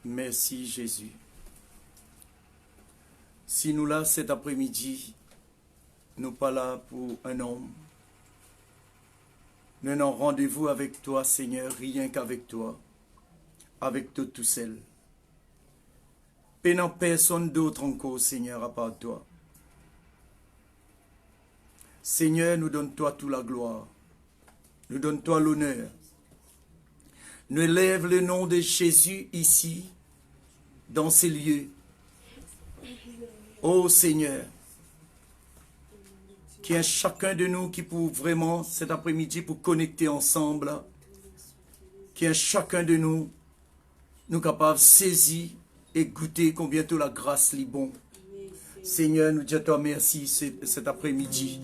Merci Jésus. Si nous là cet après-midi, nous pas là pour un homme, nous avons rendez-vous avec toi Seigneur, rien qu'avec toi, avec toi tout seul. Pénant personne d'autre encore Seigneur à part toi. Seigneur, nous donne-toi toute la gloire, nous donne-toi l'honneur. Nous élève le nom de Jésus ici, dans ces lieux. Ô Seigneur, qu'il y ait chacun de nous qui pour vraiment cet après-midi pour connecter ensemble, qu'il y ait chacun de nous, nous capables de saisir et goûter combien de la grâce est bon. Seigneur, nous disons toi merci cet après-midi.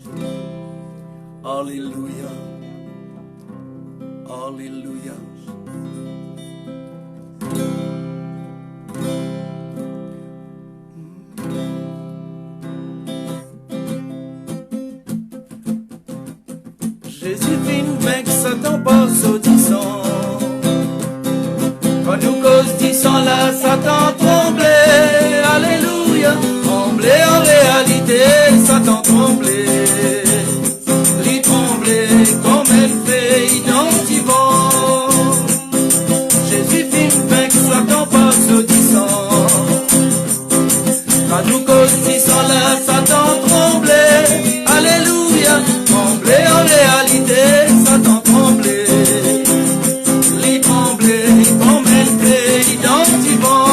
Alléluia. Alléluia. Jésus vient avec Satan par sautissant. Quand nous cause disant là, Satan tremblait. Alléluia. Tremblait en réalité, Satan tremblait. Il tremblait comme elle fait identiquement. Jésus vient avec Satan par sautissant. Quand nous cause disant là, Satan tremblait. Alléluia. Tremblait en réalité, Satan tremblait. Il tremblait comme elle fait identiquement.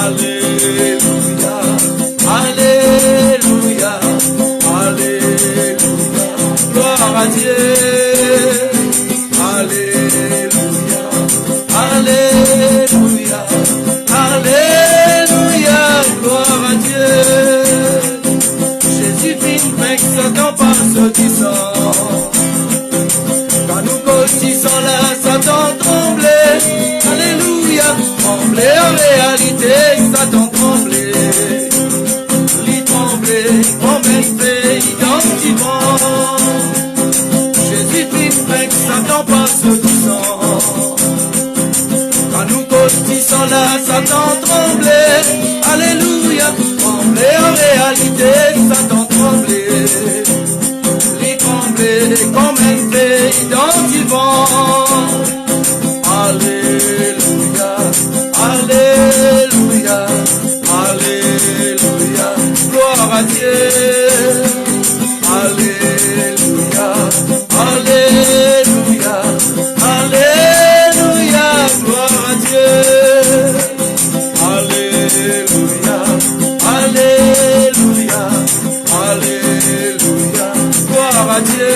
Alléluia, Alléluia, Alléluia, gloire à Dieu. Alléluia, Alléluia, Alléluia, gloire à Dieu. Jésus vient avec Satan par sautissant. Quand nous grossissons là, Satan tremblait. Alléluia, tremblait en réalité, Satan tremblait. Il tremblait comme elle fait identiquement. Jésus vient avec Satan par sautissant. Quand nous grossissons là, Satan tremblait. Alléluia, tremblait en réalité, Satan tremblait. Il tremblait comme elle fait identiquement. Alléluia, Alléluia, Alléluia, gloire à Dieu. Alléluia, Alléluia, Alléluia, gloire à Dieu. Alléluia, Alléluia, Alléluia, gloire à Dieu.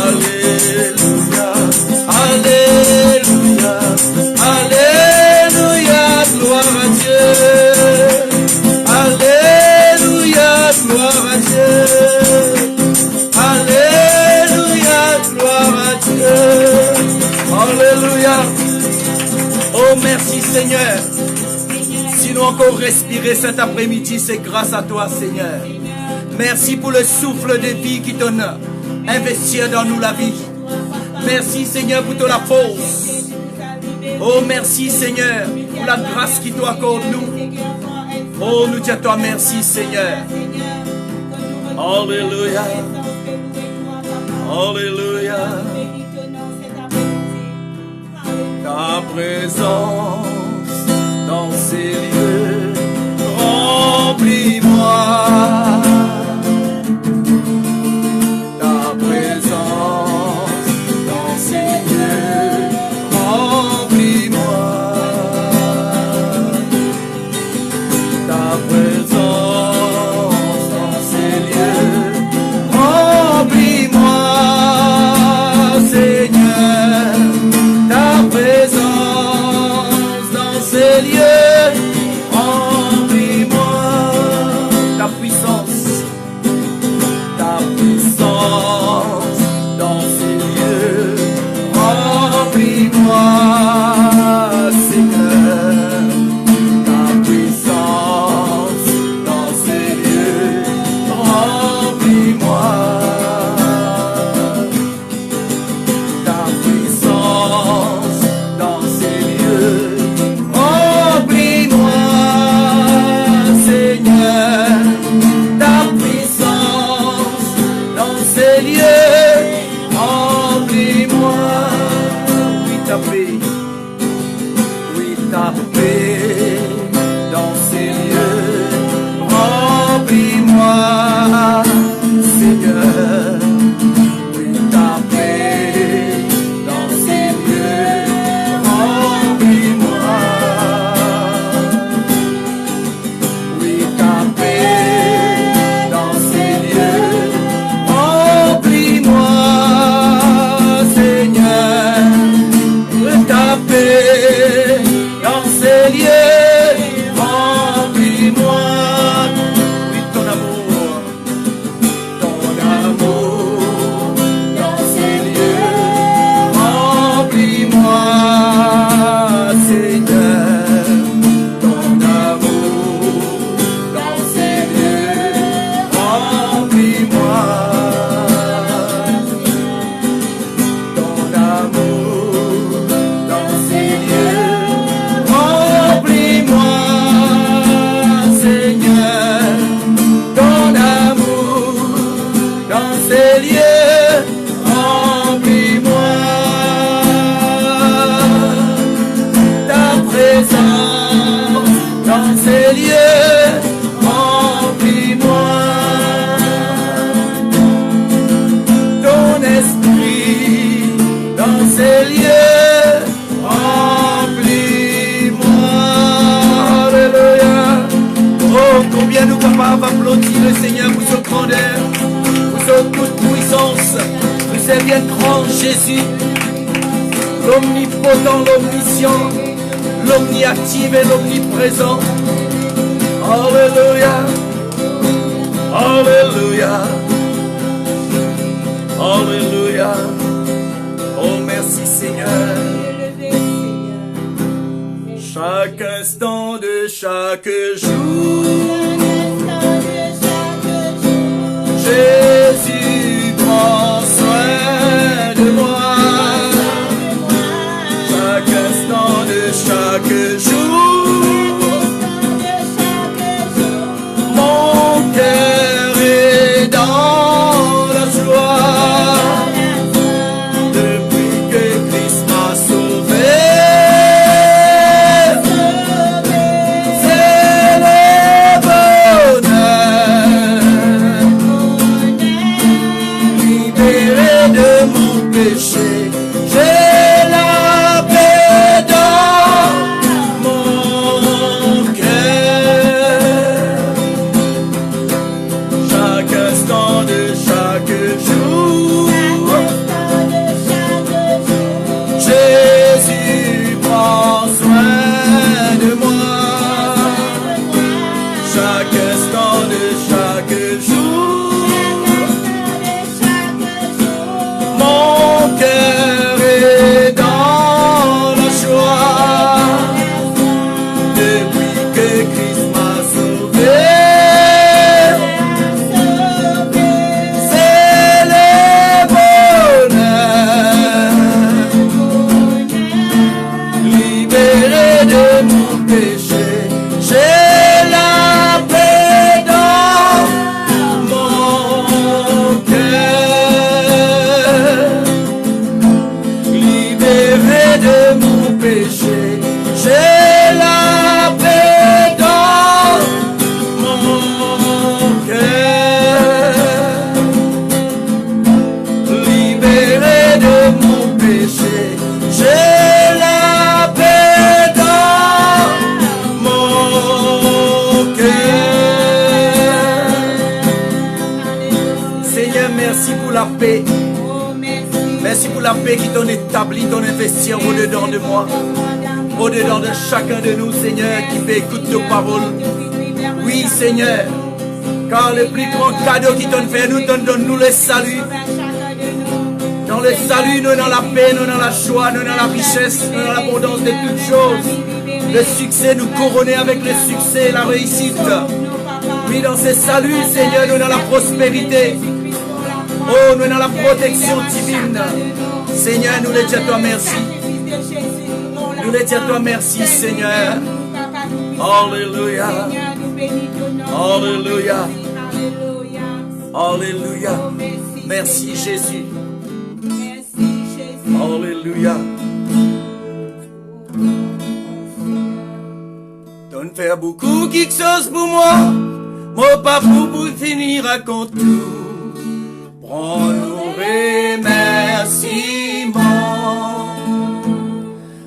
Alléluia, Alléluia, Alléluia, gloire à Dieu. Alléluia, gloire à Dieu. Alléluia, gloire à Dieu. Alléluia. Oh merci Seigneur. Si nous encore respirer cet après-midi, c'est grâce à toi Seigneur. Merci pour le souffle de vie qui donne investir dans nous la vie. Merci Seigneur pour la force. Oh merci Seigneur pour la grâce qui t'accorde nous. Oh nous disons toi merci Seigneur. Alléluia. Alléluia. Ta présence dans ces lieux remplis-moi. ta paix. Oui, ta paix dans ces lieux. Remplis-moi, Seigneur. Oui, ta paix dans ces lieux. Remplis-moi. Oui, ta paix dans ces lieux. Remplis-moi, Seigneur. Oui, ta paix dans ces lieux. Remplis-moi. Oui, ton amour dans ces lieux. Remplis-moi, Seigneur. Ton amour dans ces lieux. Remplis-moi. Ton amour dans ces lieux. Remplis-moi, Seigneur. Ton amour dans ces lieux. Remplis-moi. Ta présence dans ces lieux. Remplis-moi. Ton esprit dans ces lieux. Remplis-moi. Alléluia. Oh, combien nous capables d'applaudir le Seigneur pour ce grandeur, pour sa toute puissance, pour ce bien grand Jésus, l'omnipotent, l'omniscient, l'omniactif et l'omniprésent. Alléluia. Alléluia. Alléluia. Oh, merci Seigneur. Chaque instant de chaque jour, Jésus prend soin de moi. Chaque instant de chaque jour, mon cœur est dans la joie. Depuis que Christ m'a sauvé, c'est le bonheur. Libéré de mon péché, j'ai la paix dans mon cœur. Chaque instant de chaque jour, Jésus prend soin de moi. Chaque instant de chaque jour, mon cœur est dans la joie. Depuis que Christ m'a sauvé, c'est le bonheur. Libéré de mon péché, j'ai la paix dans mon cœur. Libéré de mon péché, j'ai la paix dans mon cœur. Libéré de mon péché, j'ai la paix dans mon cœur. Seigneur, merci pour la paix. Merci pour la paix qui t'en établit, ton investir au-dedans de moi, au-dedans de chacun de nous, Seigneur, qui fait écoute de paroles. Oui, Seigneur, car le plus grand cadeau qui t'en fait, nous donne-nous le salut. Dans le salut, nous dans la paix, nous dans la joie, nous dans la richesse, nous dans l'abondance de toutes choses. Le succès, nous couronner avec le succès et la réussite. Oui, dans ce salut, Seigneur, nous dans la prospérité. Oh, nous dans la protection divine. Seigneur, nous le disons à toi merci. Nous le disons à toi merci, Seigneur. Alléluia. Alléluia. Alléluia. Merci Jésus. Alléluia. a beaucoup qui chose pour moi, mon pas pour finir à compte tout. Prends nos remerciements.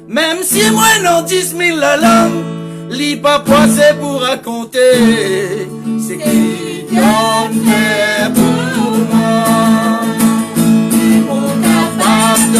Même si moi non 10 000 la langue, li pas poissé pour raconter, c'est qui y'en fait pour moi. Ils m'ont capable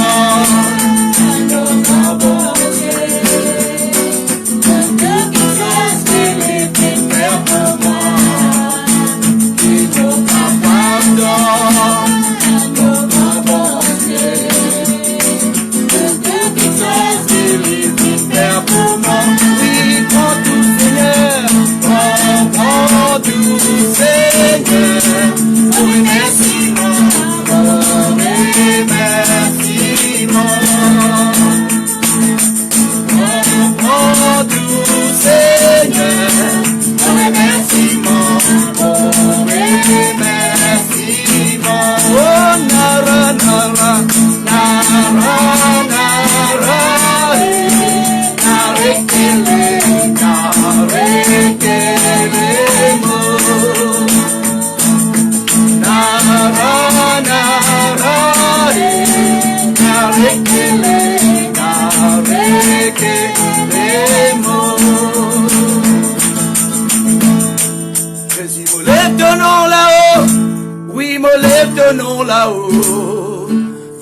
non là-haut,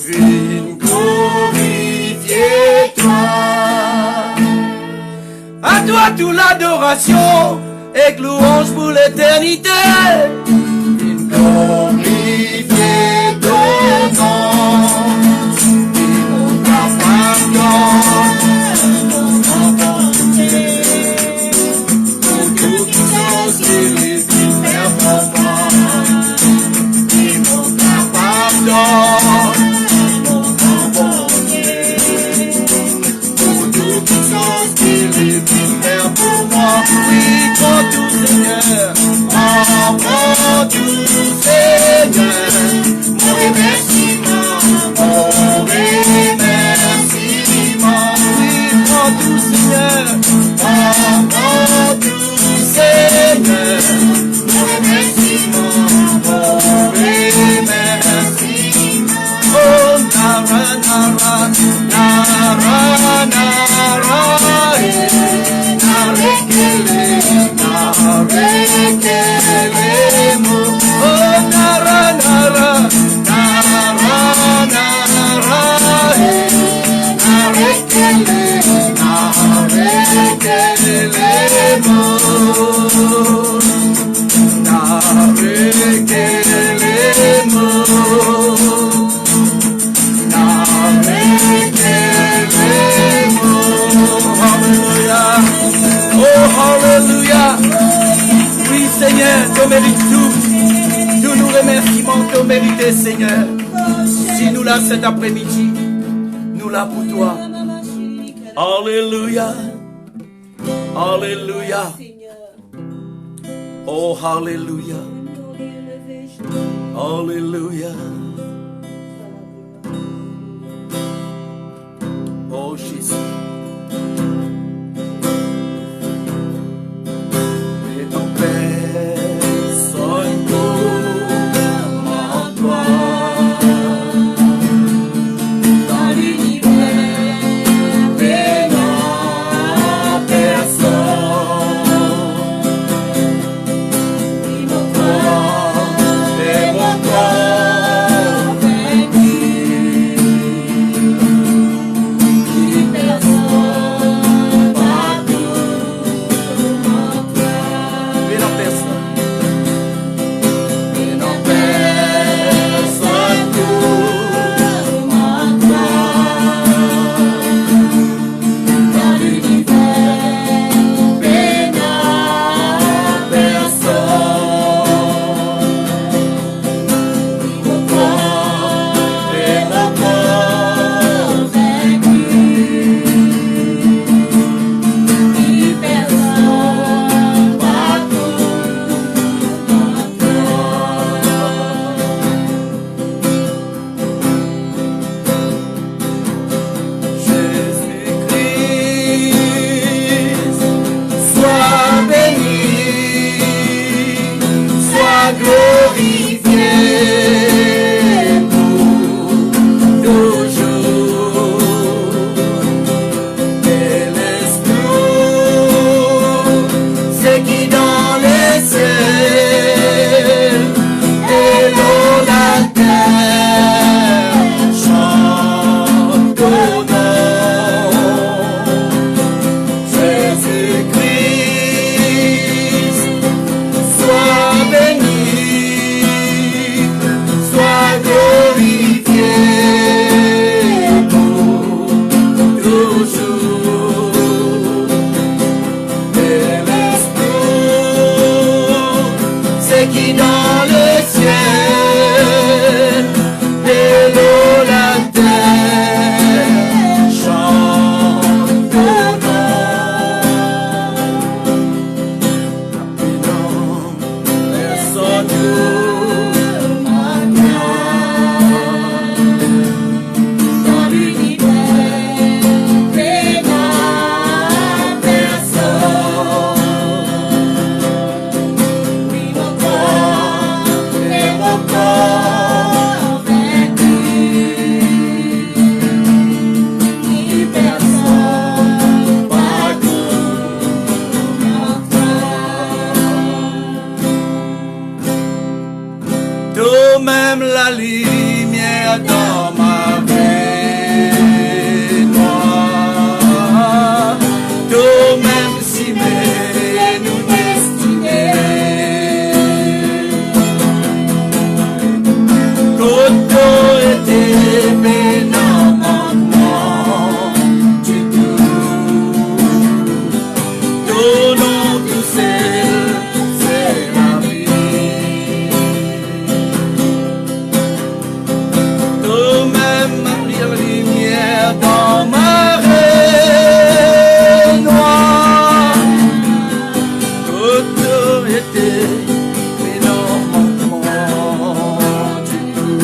viens glorifier toi. À toi toute l'adoration et louange pour l'éternité. Viens glorifier ton nom. Viens mon pardon, pour toutes choses qu'il fait pour moi. Pour toutes choses qu'il est faire pour moi, oui, prends tout Seigneur, prends tout Seigneur, mon remerciement, oui, prends tout Seigneur, prends tout Seigneur, mon remerciement, oh, nara, nara, nara, nara, narekele, narekele, mo. Oh, nara, nara, nara, nara, narekele, narekele, mo. Narekele, mo. Alléluia. Oui, Seigneur, tu mérites tout. Tous nos remerciements, tu mérites, Seigneur. Si nous là cet après-midi, nous là pour toi. Alléluia. Alléluia. Oh, Alléluia. Alléluia. Oh, Jésus. Personne dans ma vie noire. Toi-même si mais nous destinés. Côté était bénin manquement du tout. Donnons tout c'est la vie. Toi-même la lumière dans ma raie noire. Côté était bénin manquement du tout.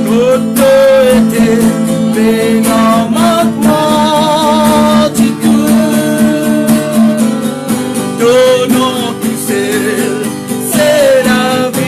Côté était bénin manquement du tout. Donnons tout c'est la vie.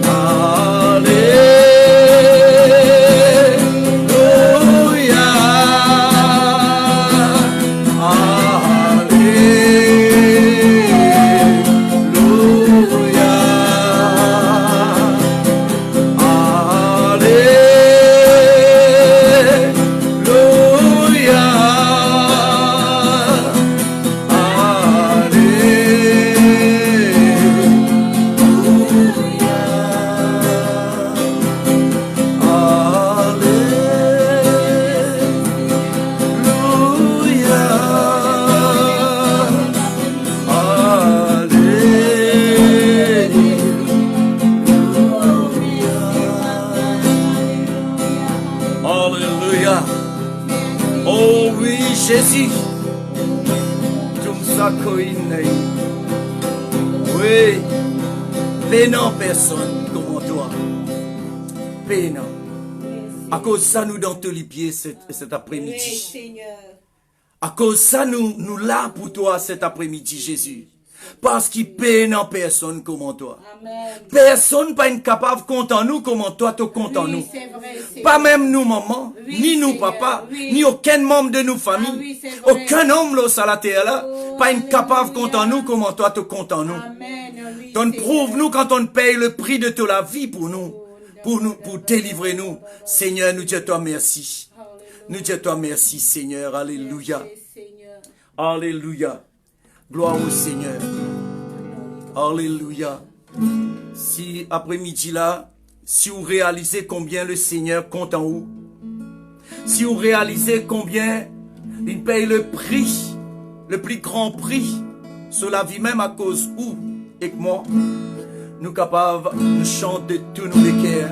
Alléluia. Alléluia. Oh oui, Jésus. Oui. Pénant personne comme toi. Pénant. À cause de ça, nous dans tous les pieds cet après-midi. À cause de ça, nous là pour toi cet après-midi, Jésus. Parce qu'il peine en personne comme toi. Amen. Personne pas capable de compter en nous comme toi, tu comptes en nous. Vrai, pas vrai. Même nous, maman, oui, ni nous, papa, oui. Ni aucun membre de nos familles. Ah, oui, aucun homme là, sur la terre là, pas capable de compter en nous comme toi, tu comptes en nous. Oui, donc prouve-nous quand on paye le prix de toute la vie pour nous. Pour délivrer nous. Seigneur, nous disons toi merci. Nous disons toi merci, Seigneur. Alléluia. Alléluia. Gloire au Seigneur. Alléluia. Si après-midi là, si vous réalisez combien le Seigneur compte en vous, si vous réalisez combien il paye le prix, le plus grand prix sur la vie même à cause où et que moi, nous capables de chanter tous nos cœurs.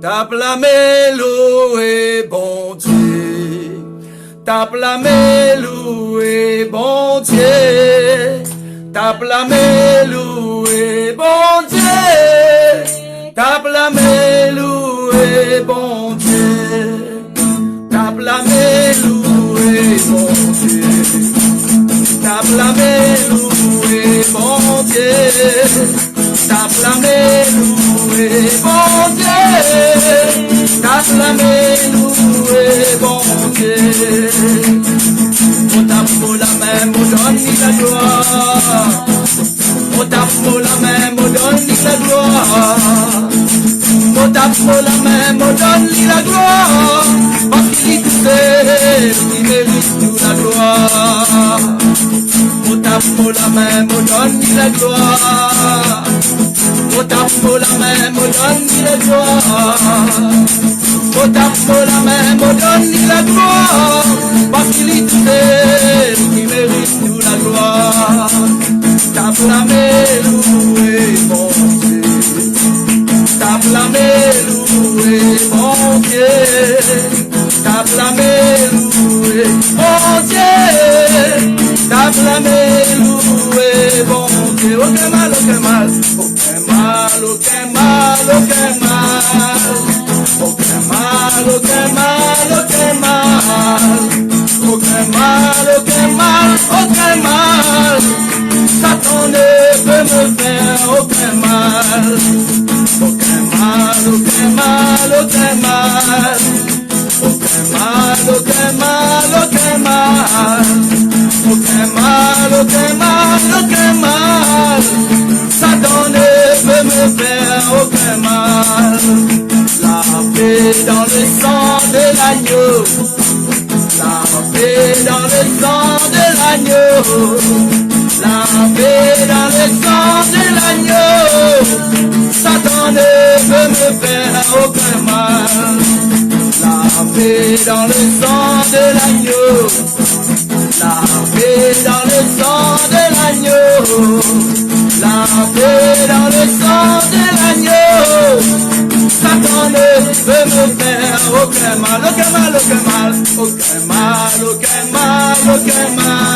Tape la mélodie, bon Dieu. Tape la mélodie, bon Dieu. Tape la mélodie, bon Dieu. Tape la mélodie, bon Dieu. Tape la mélodie, bon Dieu. Tape la mélodie, bon Dieu. Tape la mélodie, bon Dieu. Tape la mélodie, bon Dieu. On tape pour la main, on donne la gloire. On tape pour la main, on donne la gloire. On tape pour la main, on donne la gloire. Parce qu'il sait qui mérite toute la gloire. On tape pour la main, on donne la gloire. On tape pour la main, on donne la gloire. On tape pour la main, on donne la gloire. Parce qu'il sait qui mérite toute la gloire. Tape la mélodie, mon Dieu. Tape la mélodie, mon Dieu. Tape la mélodie, mon Dieu. Tape la mélodie, mon Dieu. Aucun mal, aucun mal. Aucun mal, aucun mal, aucun mal. Aucun mal, aucun mal, aucun mal. Aucun mal, aucun mal, aucun mal. Satan ne peut me faire aucun mal. Aucun mal, aucun mal, aucun mal. Aucun mal, aucun mal, aucun mal. Aucun mal, aucun mal, aucun mal. dans le sang de l'agneau. Lavé dans le sang de l'agneau. Lavé dans le sang de l'agneau. Satan ne peut me faire aucun mal. Lavé dans le sang de l'agneau. Lavé dans le sang de l'agneau. Lavé dans le sang de l'agneau. Satan ne peut me faire aucun mal, aucun mal, aucun mal, aucun mal, aucun mal, aucun mal,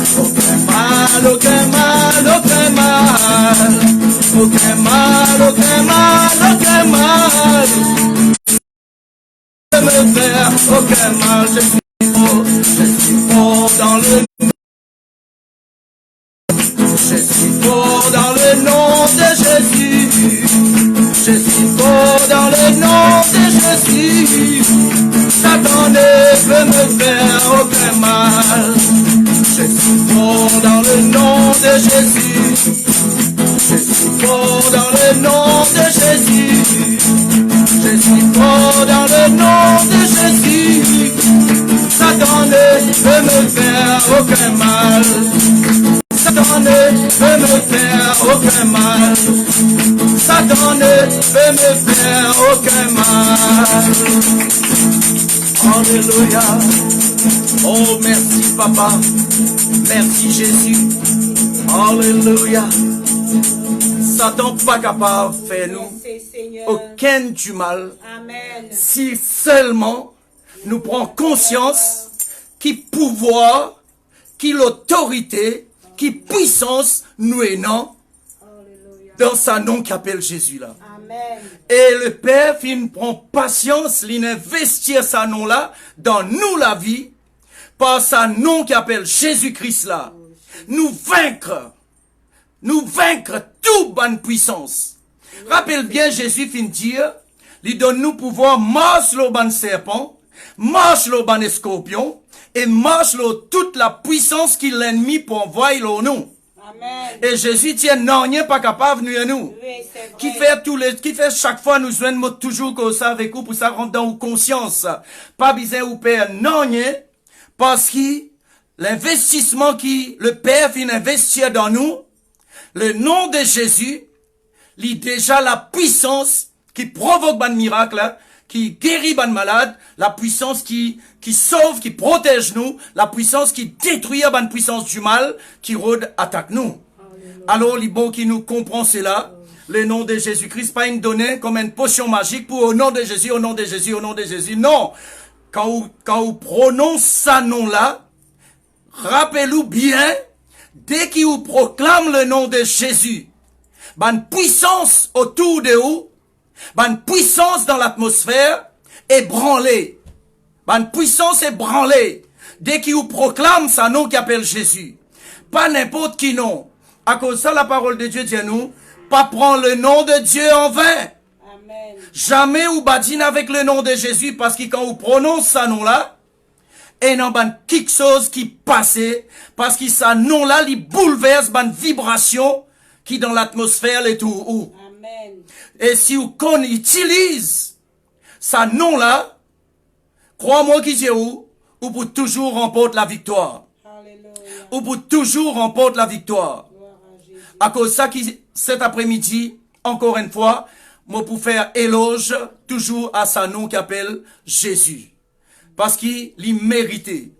aucun mal, aucun mal, aucun mal, aucun mal, aucun mal, aucun mal, ne peut me faire aucun mal. Je suis fort dans le je suis fort dans le nom de Jésus. Je suis fort dans le nom de Jésus. Satan ne peut me faire aucun mal. Je suis fort dans le nom de Jésus. Je suis fort dans le nom de Jésus. Je suis fort dans le nom de Jésus. Satan ne peut me faire aucun mal. Satan ne peut me faire aucun mal. Satan ne peut me faire aucun mal. Alléluia. Oh, merci Papa. Merci Jésus. Alléluia. Satan pas capable de faire nous aucun du mal. Amen. Si seulement nous prenons conscience qui pouvoir, qui l'autorité, qui puissance nous est non dans sa nom qui appelle Jésus là. Amen. Et le Père, il prend patience, il investit sa nom là dans nous la vie, par sa nom qui appelle Jésus-Christ là. Nous vaincre toute bonne puissance. Rappelle bien Jésus fin dire, il donne nous pouvoir marcher le ban serpent, marche le ban scorpion, et marche le toute la puissance qu'il l'ennemi pour envoyer le nous. Amen. Et Jésus tient non, n'est pas capable de nous. Oui, c'est vrai. Qui fait chaque fois nous joindre toujours comme ça avec vous pour ça rendre dans conscience. Pas besoin ou père non, parce que l'investissement qui le Père vient investir dans nous, le nom de Jésus, lit déjà la puissance qui provoque ban miracle, qui guérit ban malade, la puissance qui sauve, qui protège nous, la puissance qui détruit ban puissance du mal, qui rôde attaque nous. Alors, les bons qui nous comprend cela, le nom de Jésus-Christ, pas une donnée comme une potion magique pour au nom de Jésus, au nom de Jésus, au nom de Jésus. Non. Quand vous prononcez ce nom-là, rappelez-vous bien, dès qu'il vous proclame le nom de Jésus, ban puissance autour de vous, ban puissance dans l'atmosphère est branlée. Ban puissance est branlée. Dès qu'il vous proclame sa nom qui appelle Jésus. Pas n'importe qui nom. À cause de ça, la parole de Dieu dit à nous, pas prendre le nom de Dieu en vain. Amen. Jamais vous badine avec le nom de Jésus parce que quand vous prononcez ce nom-là, et non, ban quelque chose qui passe, parce que ce nom-là, il bouleverse ban vibration qui dans l'atmosphère et tout. Amen. Et si vous utilisez ce nom-là, crois-moi qu'il dit où pour toujours remporter la victoire. Alléluia. Ou pour toujours remporter la victoire. Gloire à Jésus. À cause de ça, cet après-midi, encore une fois, moi pour faire éloge toujours à sa nom qui appelle Jésus. Parce qu'il méritait.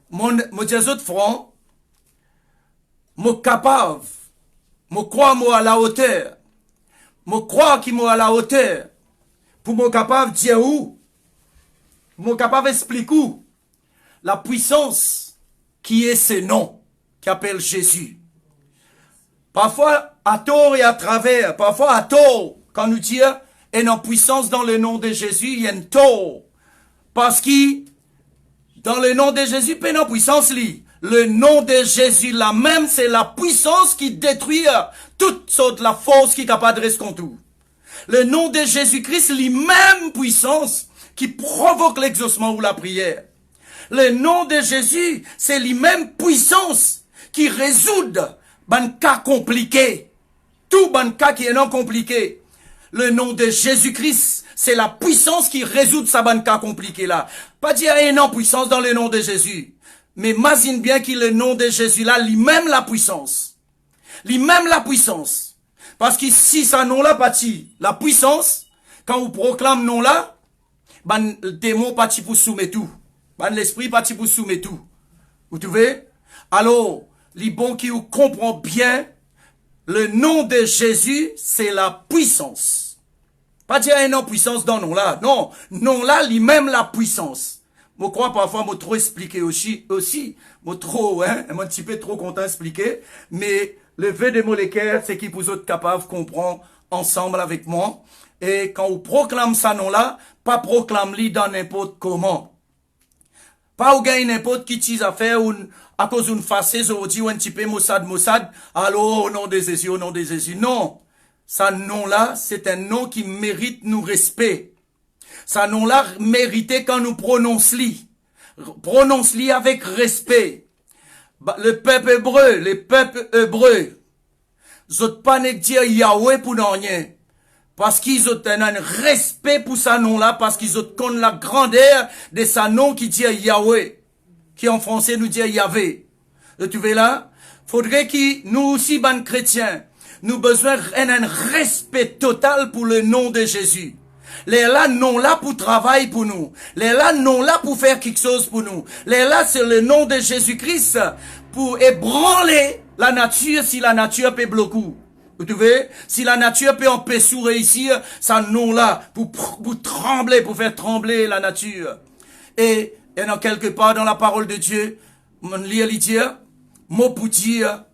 Mon des autres francs, moi capable, moi crois moi à la hauteur. Moi crois qu'il moi à la hauteur. Pour moi capable de dire où. Moi capable d'expliquer où. La puissance qui est ce nom qui appelle Jésus. Parfois à tort et à travers, parfois à tort, quand nous disons, et en puissance dans le nom de Jésus, il y a un tort. Parce que, dans le nom de Jésus, pas une puissance li. Le nom de Jésus, la même, c'est la puissance qui détruit toute sorte la force qui est capable de rester contre tout. Le nom de Jésus-Christ, la même puissance qui provoque l'exaucement ou la prière. Le nom de Jésus, c'est la même puissance qui résout ban cas compliqué. Tout ban cas qui est non compliqué. le nom de Jésus-Christ, c'est la puissance qui résout sa bonne cas compliqué là. Pas dire énorme puissance dans le nom de Jésus. Mais imagine bien qu'il le nom de Jésus là, lui-même la puissance. Lui-même la puissance. Parce que si ça nom là parti, la puissance, quand on proclame nom là, ben, le démon parti pour soumettre tout. Ben, l'esprit parti pour soumettre tout. Vous trouvez? Alors, les bons qui comprennent bien, le nom de Jésus, c'est la puissance. Pas dire un nom puissance dans nom là. Non, nom là, lui-même la puissance. Je crois parfois, je trop expliquer aussi, je trop, un petit peu trop content d'expliquer, mais le vœu de moléculaire, c'est qu'il vous êtes capable de comprendre ensemble avec moi. Et quand on proclame ça nom là, pas proclame-le dans n'importe comment. Pas ou gagne n'importe qui tise à faire à cause d'une facette ou dit un petit peu Mossad, alors au nom de Jésus, au nom de Jésus. Non. Ça nom là, c'est un nom qui mérite nous respect. Ça nom là mérite quand nous prononce-li. Prononce-li avec respect. Le peuple hébreu, zot pas ne dire Yahweh pour non rien. Parce qu'ils ont un respect pour sa nom là, parce qu'ils ont connu la grandeur de sa nom qui dit Yahweh, qui en français nous dit Yahvé. Tu vois là? Faudrait que nous aussi, ban chrétiens, nous besoin un respect total pour le nom de Jésus. Les là, non là pour travailler pour nous. Les là, non là pour faire quelque chose pour nous. Les là, c'est le nom de Jésus-Christ pour ébranler la nature si la nature peut bloquer. Vous trouvez? Si la nature peut empêcher réussir, ça nom là pour trembler, pour faire trembler la nature. Et dans quelque part dans la parole de Dieu, on lit à dire, mot pour dire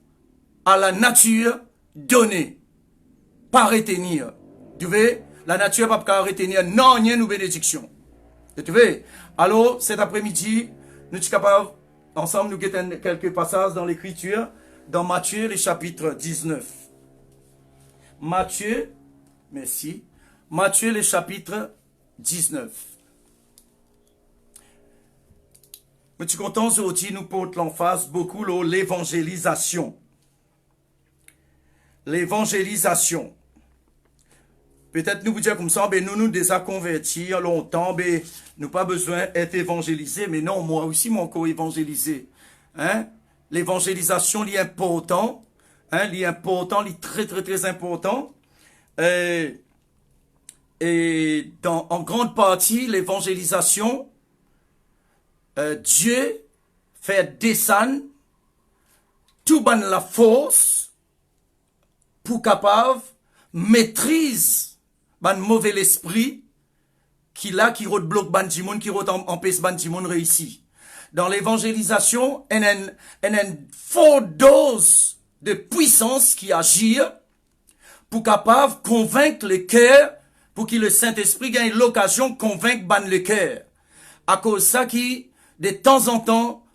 à la nature donner, pas retenir. Tu vois? La nature va pas retenir, non, rien nous bénédiction. Tu vois? Alors, cet après-midi, nous sommes capables, ensemble, nous guettons quelques passages dans l'écriture, dans Matthieu, le chapitre 19. Matthieu, merci. Matthieu, le chapitre 19. Je suis content aujourd'hui, nous portons l'emphase beaucoup l'évangélisation. L'évangélisation. Peut-être nous vous dire comme ça, ben nous déjà convertis longtemps, ben nous pas besoin d'être évangélisés, mais non, moi aussi, mon co-évangélisé. Hein? L'évangélisation, est important. Hein, il est important, il est très très très important. Et en grande partie, l'évangélisation, Dieu fait descendre tout ban la force pour capable maîtrise ban mauvais esprit qui bloque ban di monde, qui empêche ban di monde réussir. Dans l'évangélisation, il y a une forte dose de puissance qui agit pour capable convaincre le cœur, pour que le Saint-Esprit gagne l'occasion de convaincre ban le cœur. À cause de ça qui, de temps en temps,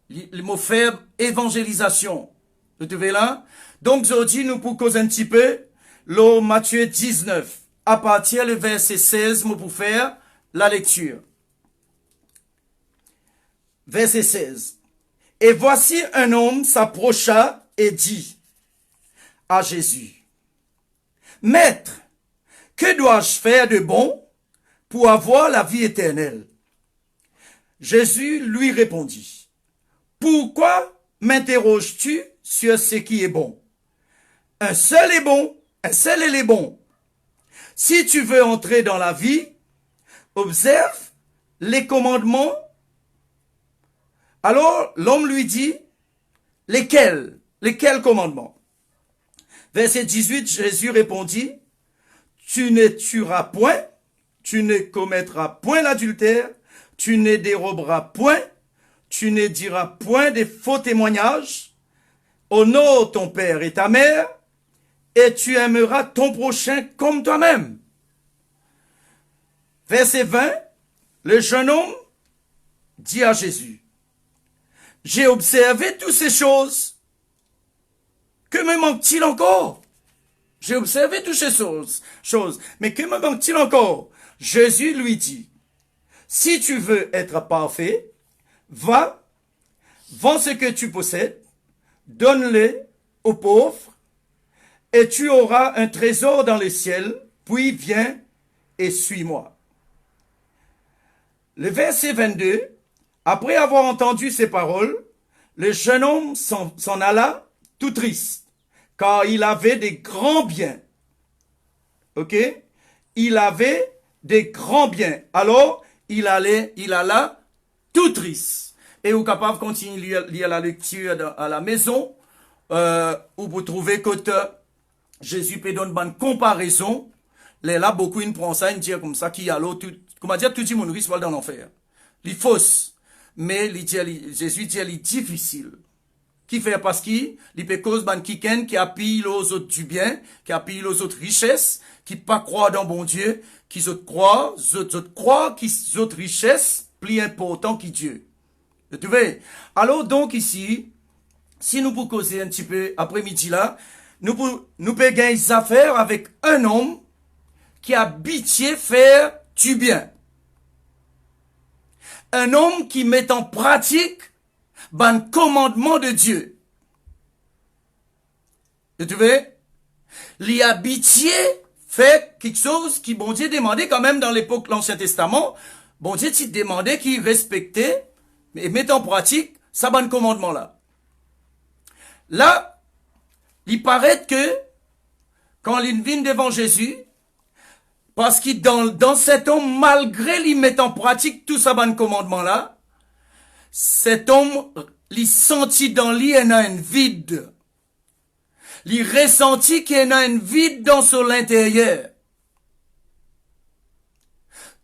le mot faire évangélisation. Vous trouvez là? Donc, aujourd'hui, nous pour causer un petit peu, le Matthieu 19, à partir du verset 16, nous pour faire la lecture. Verset 16. Et voici un homme s'approcha et dit à Jésus, Maître, que dois-je faire de bon pour avoir la vie éternelle? Jésus lui répondit, pourquoi m'interroges-tu sur ce qui est bon? Un seul est bon, un seul est bon. Si tu veux entrer dans la vie, observe les commandements. Alors l'homme lui dit, lesquels commandements? Verset 18, Jésus répondit, tu ne tueras point, tu ne commettras point l'adultère, tu ne déroberas point, tu ne diras point de faux témoignages, honore ton père et ta mère, et tu aimeras ton prochain comme toi-même. Verset 20, le jeune homme dit à Jésus, j'ai observé toutes ces choses. Que me manque-t-il encore? J'ai observé toutes ces choses. Mais que me manque-t-il encore? Jésus lui dit, si tu veux être parfait, va, vends ce que tu possèdes, donne-le aux pauvres, et tu auras un trésor dans le ciel, puis viens et suis-moi. Le verset 22, après avoir entendu ces paroles, le jeune homme s'en alla tout triste, car il avait des grands biens. Ok? Il avait des grands biens. Alors, il alla tout triste. Et vous êtes capable de continuer à lire la lecture à la maison, où vous trouvez que Jésus peut donner une comparaison. Là, beaucoup, ils prennent ça, ils disent comme ça, qui a l'autre, comment dire, tout le monde risque dans l'enfer. Il fausse. Mais Jésus dit, il est difficile. Qui fait parce qu'il peut cause qui a pillé aux autres du bien, qui a pillé aux autres richesses, qui pas croient dans bon Dieu, qui croient qu'ils autres richesses plus important que Dieu. Tu vois? Alors donc ici, si nous pouvons causer un petit peu après-midi là, nous pouvons gagner des affaires avec un homme qui a habitué faire du bien. Un homme qui met en pratique le commandement de Dieu. Tu vois? Il a habitué faire quelque chose qui, bon Dieu, demandait quand même dans l'époque de l'Ancien Testament. Bon Dieu, tu demandais qu'il respectait et mettait en pratique ce bon commandement-là. Là, il paraît que quand il vient devant Jésus, parce que dans cet homme, malgré qu'il mette en pratique tout ce bon commandement-là, cet homme, il sentit dans lui un vide. Il ressentit qu'il y a un vide dans son intérieur.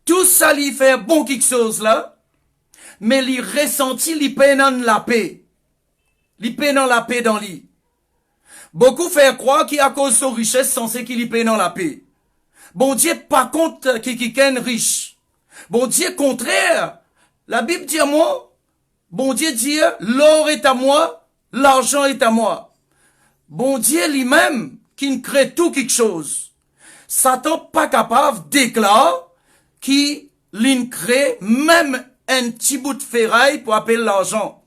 Tout ça lui fait bon quelque chose là, mais il ressentit, il peine la paix. Il peine la paix dans lui. Beaucoup font croire qu'à cause de sa richesse, censé qu'il peine la paix. Bon Dieu, pas contre qui est riche. Bon Dieu, contraire. La Bible dit à moi, bon Dieu dit, l'or est à moi, l'argent est à moi. Bon Dieu lui-même, qui ne crée tout quelque chose. Satan pas capable déclare qu'il ne crée même un petit bout de ferraille pour appeler l'argent.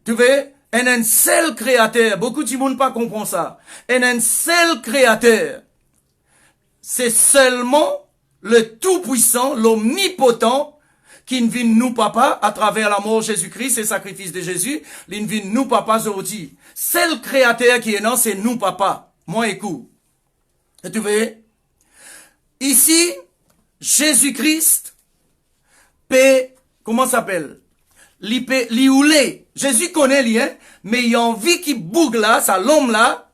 Tu vois, un seul créateur, beaucoup de monde pas comprend ça. Un seul créateur. C'est seulement le Tout-Puissant, l'Omnipotent, qui ne vient nous papa à travers la mort de Jésus-Christ et le sacrifice de Jésus, il ne vient nous papa aujourd'hui. C'est le créateur qui est non, c'est nous papa. Moi écoute. Et tu vois? Ici, Jésus-Christ peut, comment ça s'appelle? L'ouler. Jésus connaît lui, hein? Mais il a envie qu'il bouge là, ça l'homme là,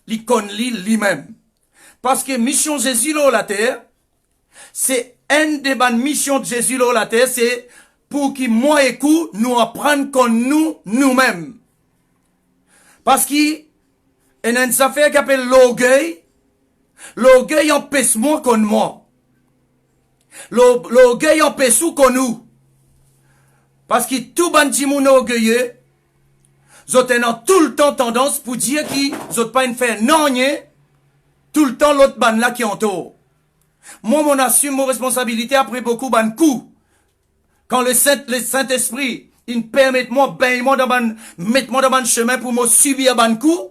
il connaît lui-même. Parce que mission Jésus là la terre, c'est une des bonnes missions de Jésus là la terre, c'est pour que moi et vous, nous apprenions comme nous-mêmes. Parce qu'il y a une affaire qui s'appelle l'orgueil. L'orgueil empêche moi comme moi. L'orgueil empêche nous comme nous. Parce que tout bandit mon orgueilleux, ils ont tout le temps tendance pour dire qu'ils n'ont pas une fait non, tout le temps l'autre ban là qui entoure. Moi, mon assume mon responsabilité après beaucoup ban coup. Quand le Saint-Esprit, il permet moi, mettre moi dans le chemin pour me subir ban coup,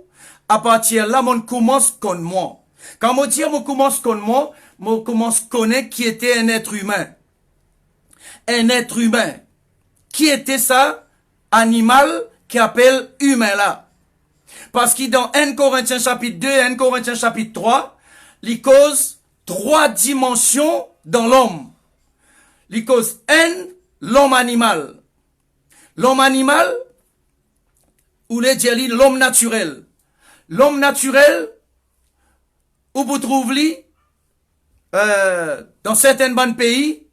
à partir de là, mon commence comme moi. Quand moi dire, mon commence comme moi, mon commence connaître qui était un être humain. Un être humain. Qui était ça? Animal qui appelle humain là. Parce que dans 1 Corinthiens chapitre 2 et 1 Corinthiens chapitre 3, il cause 3 dimensions dans l'homme. Il cause l'homme animal. L'homme animal, ou les dialis, l'homme naturel. L'homme naturel, où vous trouvez dans certains bonnes pays,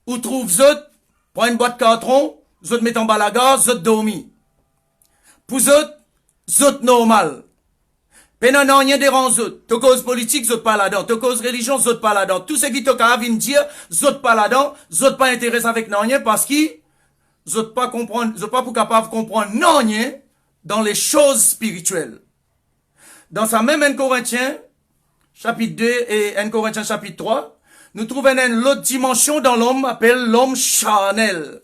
où trouvent autres, pour une boîte de carton, vous autres mettent en bas la gare, vous autres dormi. Pour autres normal. Pénan non, rien dérange autres. Te cause politique, vous autres pas là-dedans. Te cause religion, vous autres pas là-dedans. Tout ce qui te vient dire, vous autres pas là-dedans, vous autres pas intéressés avec non rien parce qu'ils vous autres pas comprendre, vous autres pas pour capable de comprendre non rien dans les choses spirituelles. Dans sa même 1 Corinthiens, chapitre 2 et 1 Corinthiens chapitre 3, nous trouvons une autre dimension dans l'homme, appelle l'homme charnel.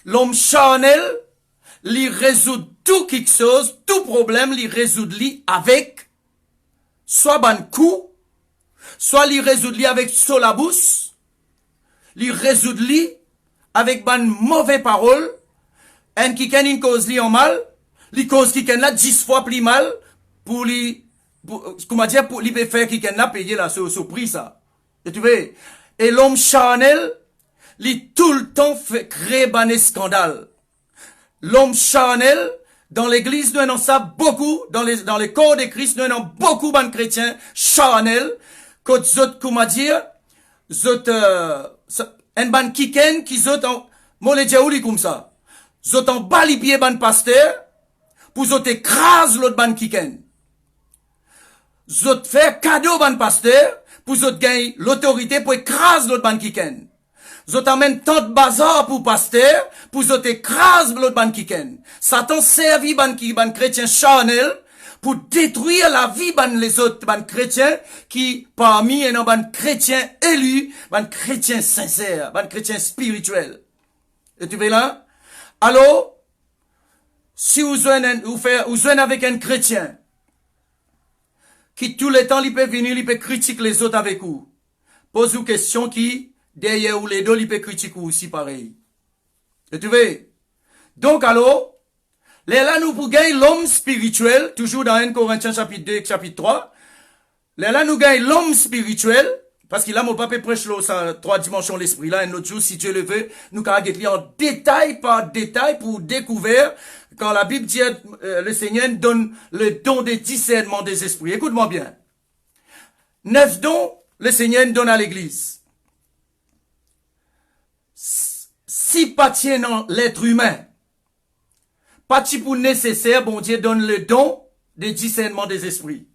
L'homme charnel, il résout tout quelque chose, tout problème, il résout lui avec soit ban coup, Soit li résout li avec solabous, li résout li avec ban mauvais parole, en qui ken une cause li en mal, li cause qui ken la 10 fois plus mal, pour li, comment dire, pour li faire qui ken la payer la ce prix ça. Et tu vois, et l'homme charnel, li tout le temps fait créer ban scandale. L'homme charnel, dans l'église, nous avons ça beaucoup, dans les corps de Christ, nous avons beaucoup de chrétiens charnels, que zot, comment dire, zot, un ban kiken, qui zot en, molé diaouli comme ça. Zot en bas les pieds ban pasteur, pour zot écrase l'autre ban kiken. Zot fait cadeau ban pasteur, pour zot gagne l'autorité pour écraser l'autre ban kiken. Zot amène tant de bazar pour pasteur, pour zot écrase l'autre ban kiken. Satan servi ban chrétien charnel, pour détruire la vie les autres ban chrétiens, qui parmi un ban chrétien élu, ban chrétien sincère, ban chrétien spirituel. Et tu vois là? Alors, si vous jouez avec un chrétien, qui tout le temps, il peut venir, il peut critiquer les autres avec vous. Pose une question qui, derrière ou les deux, il peut critiquer aussi pareil. Et tu vois? Donc alors, là nous pour gagner l'homme spirituel, toujours dans 1 Corinthiens chapitre 2, chapitre 3, là nous gagnons l'homme spirituel, parce qu'il a mon pape prêche ça 3 dimensions l'esprit là, un autre jour, si Dieu le veut, nous carrément en détail par détail pour découvrir, quand la Bible dit, le Seigneur donne le don des discernements des esprits. Écoute-moi bien. 9 dons, le Seigneur donne à l'église. Si pas tiennant l'être humain, pas pour nécessaire, bon Dieu donne le don des discernements des esprits.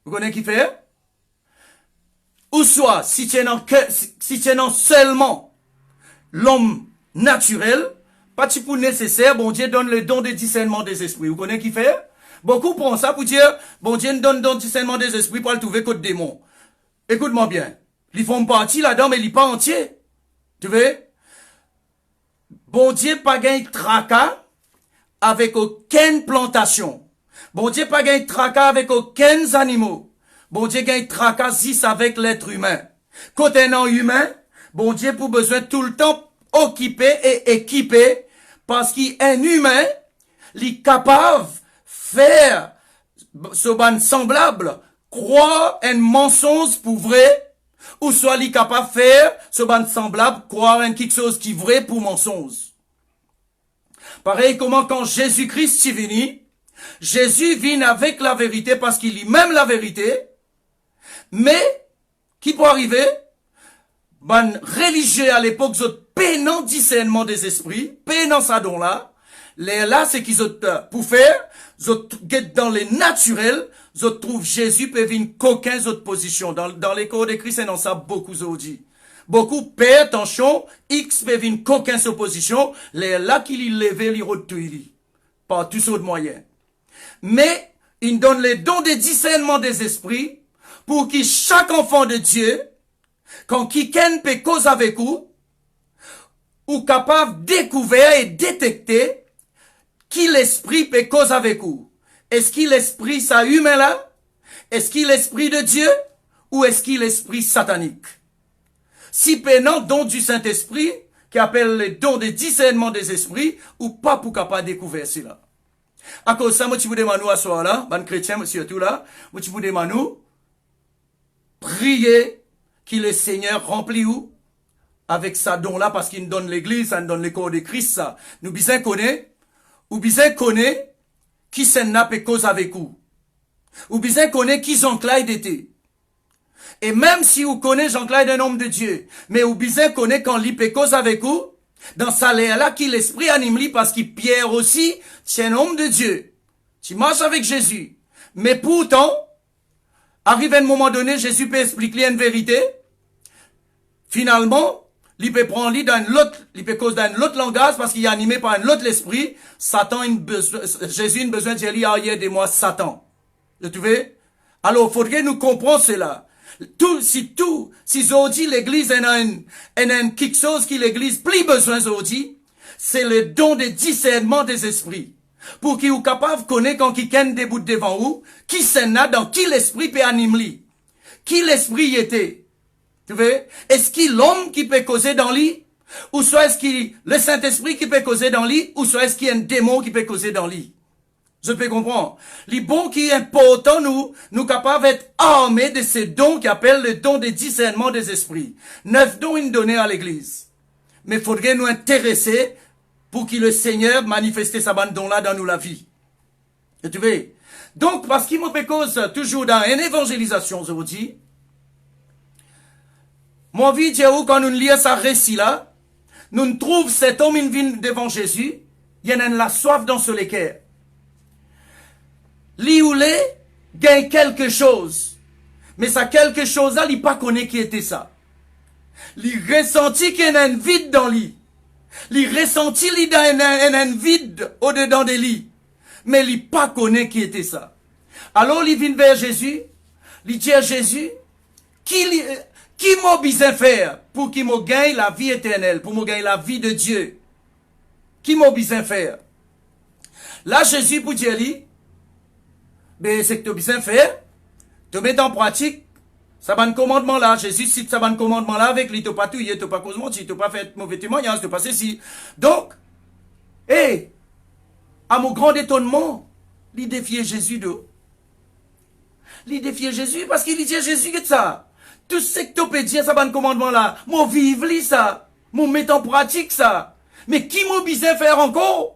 Vous connaissez qui fait? Ou soit, si tiennant seulement l'homme naturel, pas pour nécessaire, bon Dieu donne le don des discernements des esprits. Vous connaissez qui fait? Beaucoup prennent ça pour dire, bon Dieu donne le don des discernements des esprits pour le trouver côté démon. Écoute-moi bien. Ils font partie là-dedans, mais ils pas entiers. Tu veux? Bon Dieu pas gagne tracas avec aucune plantation. Bon Dieu pas gagne tracas avec aucun animaux. Bon Dieu gagne tracas 6 avec l'être humain. Côté non humain, bon Dieu pour besoin tout le temps occupé et équipé parce qu'il est un humain, il est capable de faire ce ban semblable, croire un mensonge pour vrai, ou soit il est capable de faire ce ban semblable, croire en quelque chose qui est vrai pour mensonge. Pareil comment quand Jésus-Christ est venu, Jésus vient avec la vérité parce qu'il est même la vérité, mais qui peut arriver? Ban religieux à l'époque, ils ont pénant discernement des esprits, pénant ça don là. Là, c'est qu'ils ont pour faire, ils ont dans les naturels, ils ont trouvé Jésus peut venir qu'aucun autre position. Dans les corps de Christ, c'est dans ça beaucoup dit. Beaucoup paient attention, X peut venir qu'aucun opposition, là qu'il y levé, il retrouve, par tous autres moyens. Mais, il donne les dons des discernements des esprits, pour que chaque enfant de Dieu, quand quelqu'un peut cause avec vous, ou capable de découvrir et détecter qui l'esprit peut cause avec vous. Est-ce qu'il l'esprit ça humain là? Est-ce qu'il l'esprit de Dieu? Ou est-ce qu'il l'esprit satanique? Si pénant don du Saint-Esprit, qui appelle les dons de discernement des esprits, ou pas pour capable découvrir cela. À cause de ça, moi, tu vous demande à soir là, ban chrétien, monsieur tout là, moi, tu vous demande priez que le Seigneur remplit où? Avec sa don là, parce qu'il nous donne l'église, ça nous donne le corps de Christ, ça. Nous bien connaît, ou bien connaît, qui s'en n'a pas cause avec vous. Ou bien connaît qui Jean-Claude était. Et même si vous connaissez Jean-Claude un homme de Dieu, mais ou bien connaît quand l'il peut cause avec vous, dans sa là, qui l'esprit anime lui, parce qu'il Pierre aussi, c'est un homme de Dieu. Tu marches avec Jésus. Mais pourtant, arrive à un moment donné, Jésus peut expliquer une vérité. Finalement, il peut prendre il peut cause d'un autre langage parce qu'il est animé par un autre esprit. Jésus a besoin de dire arrière de moi, Satan. Tu vois? Alors, faudrait nous comprendre cela. Si aujourd'hui l'église a quelque chose qui l'église plus besoin aujourd'hui, c'est le don de discernement des esprits. Pour qu'il soit capable de connaître quand quelqu'un débute devant vous, qui s'en a dans qui l'esprit peut animer. qui l'esprit était. Tu vois? Est-ce qu'il l'homme qui peut causer dans lui? Ou soit est-ce qu'il le Saint-Esprit qui peut causer dans lui? Ou soit est-ce qu'il y a un démon qui peut causer dans lui? Je peux comprendre. Les bons qui est important, nous capables d'être armés de ces dons qui appellent le don de discernement des esprits. 9 dons ils donnés à l'église. Mais il faudrait nous intéresser pour que le Seigneur manifeste sa bande don là dans nous la vie. Et tu vois? Donc, parce qu'il me fait cause toujours dans une évangélisation, je vous dis, mon vie, quand nous lisons ce récit-là, nous trouvons cet homme qui vient devant Jésus, il y en a la soif dans ce cœur. Lui ou les gagne quelque chose. Mais ça quelque chose-là, il pas connaît qui était ça. Il ressentit qu'il y a un vide dans lui. Il ressentit qu'il y a un vide au-dedans de lui. Mais il pas connaît qui était ça. Alors il vient vers Jésus. Il dit à Jésus, qui m'a besoin faire pour qu'il me gagne la vie éternelle, pour me gagner la vie de Dieu? Qui m'a besoin faire? Là, Jésus pour dire lui, mais c'est que tu as besoin faire, te mettre en pratique, ça va un commandement là. Jésus cite ça va un commandement là avec lui, tu pas tout, tu pas cause mentir, tu pas fait mauvais témoignage, tu pas ceci. Donc, à mon grand étonnement, il défiait Jésus de. Il défiait Jésus parce qu'il dit à Jésus que ça. Tout ce que tu peux dire, ça va un commandement là. Moi vivre ça, moi mettre en pratique ça. Mais qui m'a besoin faire encore?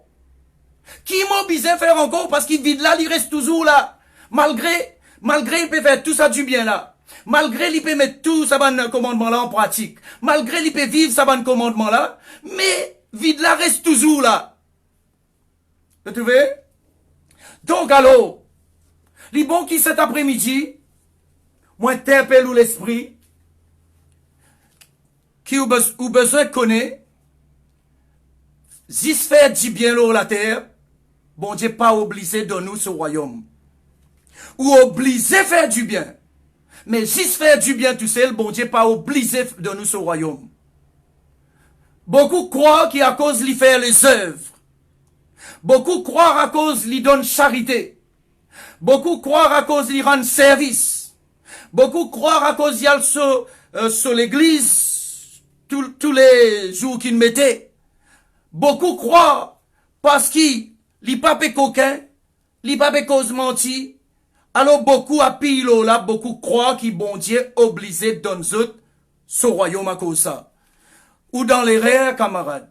Qui m'a besoin faire encore parce qu'il vide là, il reste toujours là. Malgré il peut faire tout ça du bien là. Malgré il peut mettre tout ça ban commandement là en pratique. Malgré il peut vivre ça ban commandement là. Mais vide là reste toujours là. Vous trouvez? Donc alors, les bons qui cet après-midi, moi interpelle ou l'esprit, qui ou besoin connaît, si se fait du bien là la terre, bon Dieu pas obligé de nous ce royaume. Ou obligé faire du bien. Mais si se fait du bien tout seul, bon Dieu pas obligé de nous ce royaume. Beaucoup croient qu'à cause lui faire les œuvres. Beaucoup croient à cause lui donne charité. Beaucoup croient à cause lui rend service. Beaucoup croient à cause il y a sur l'église tous les jours qu'il mettait. Beaucoup croient parce qu'il n'est pas coquin, il n'est pas cause menti. Alors beaucoup à pile là, beaucoup croient qu'il bon Dieu obligé de donner autres ce royaume à cause ça. Ou dans les rêves, camarades.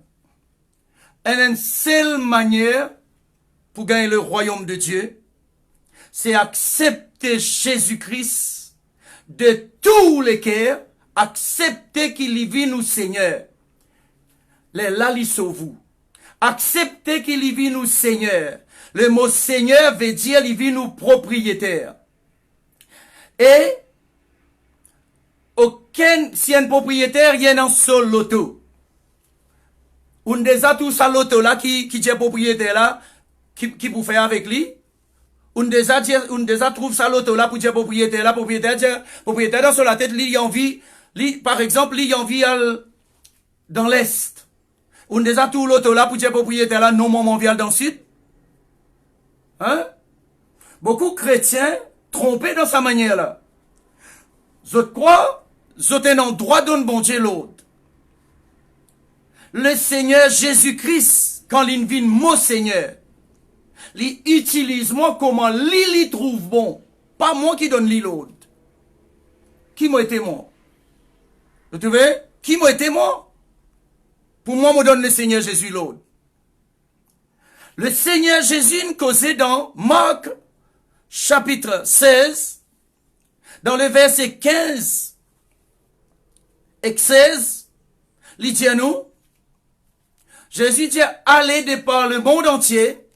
Une seule manière pour gagner le royaume de Dieu, c'est accepter Jésus-Christ de tous les cœurs, accepter qu'il y vit nous Seigneur. Les là, il sauve vous. Accepter qu'il y vit nous Seigneur. Le mot Seigneur veut dire il vit nous propriétaire. Et si un propriétaire, il y a un seul loto. On déjà tout ça loto là qui est propriétaire là, qui peut faire avec lui. On déjà trouve ça loto là pour dire propriétaire là, propriétaire dans sur la tête, il a envie, par exemple, il a envie dans l'est. On déjà tout l'auto là pour dire propriétaire là, non mon vial dans le sud. Hein? Beaucoup chrétiens trompés dans sa manière là. Je crois, je t'ai un droit d'un bon Dieu l'autre. Le Seigneur Jésus-Christ, quand il vient mon Seigneur, il utilise moi comment il trouve bon. Pas moi qui donne l'autre. Qui m'a été moi? Vous trouvez? Qui m'a été moi? Pour moi, me donne le Seigneur Jésus l'autre. Le Seigneur Jésus nous causait dans Marc, chapitre 16, dans le verset 15 et 16, il dit à nous, Jésus dit, allez de par le monde entier,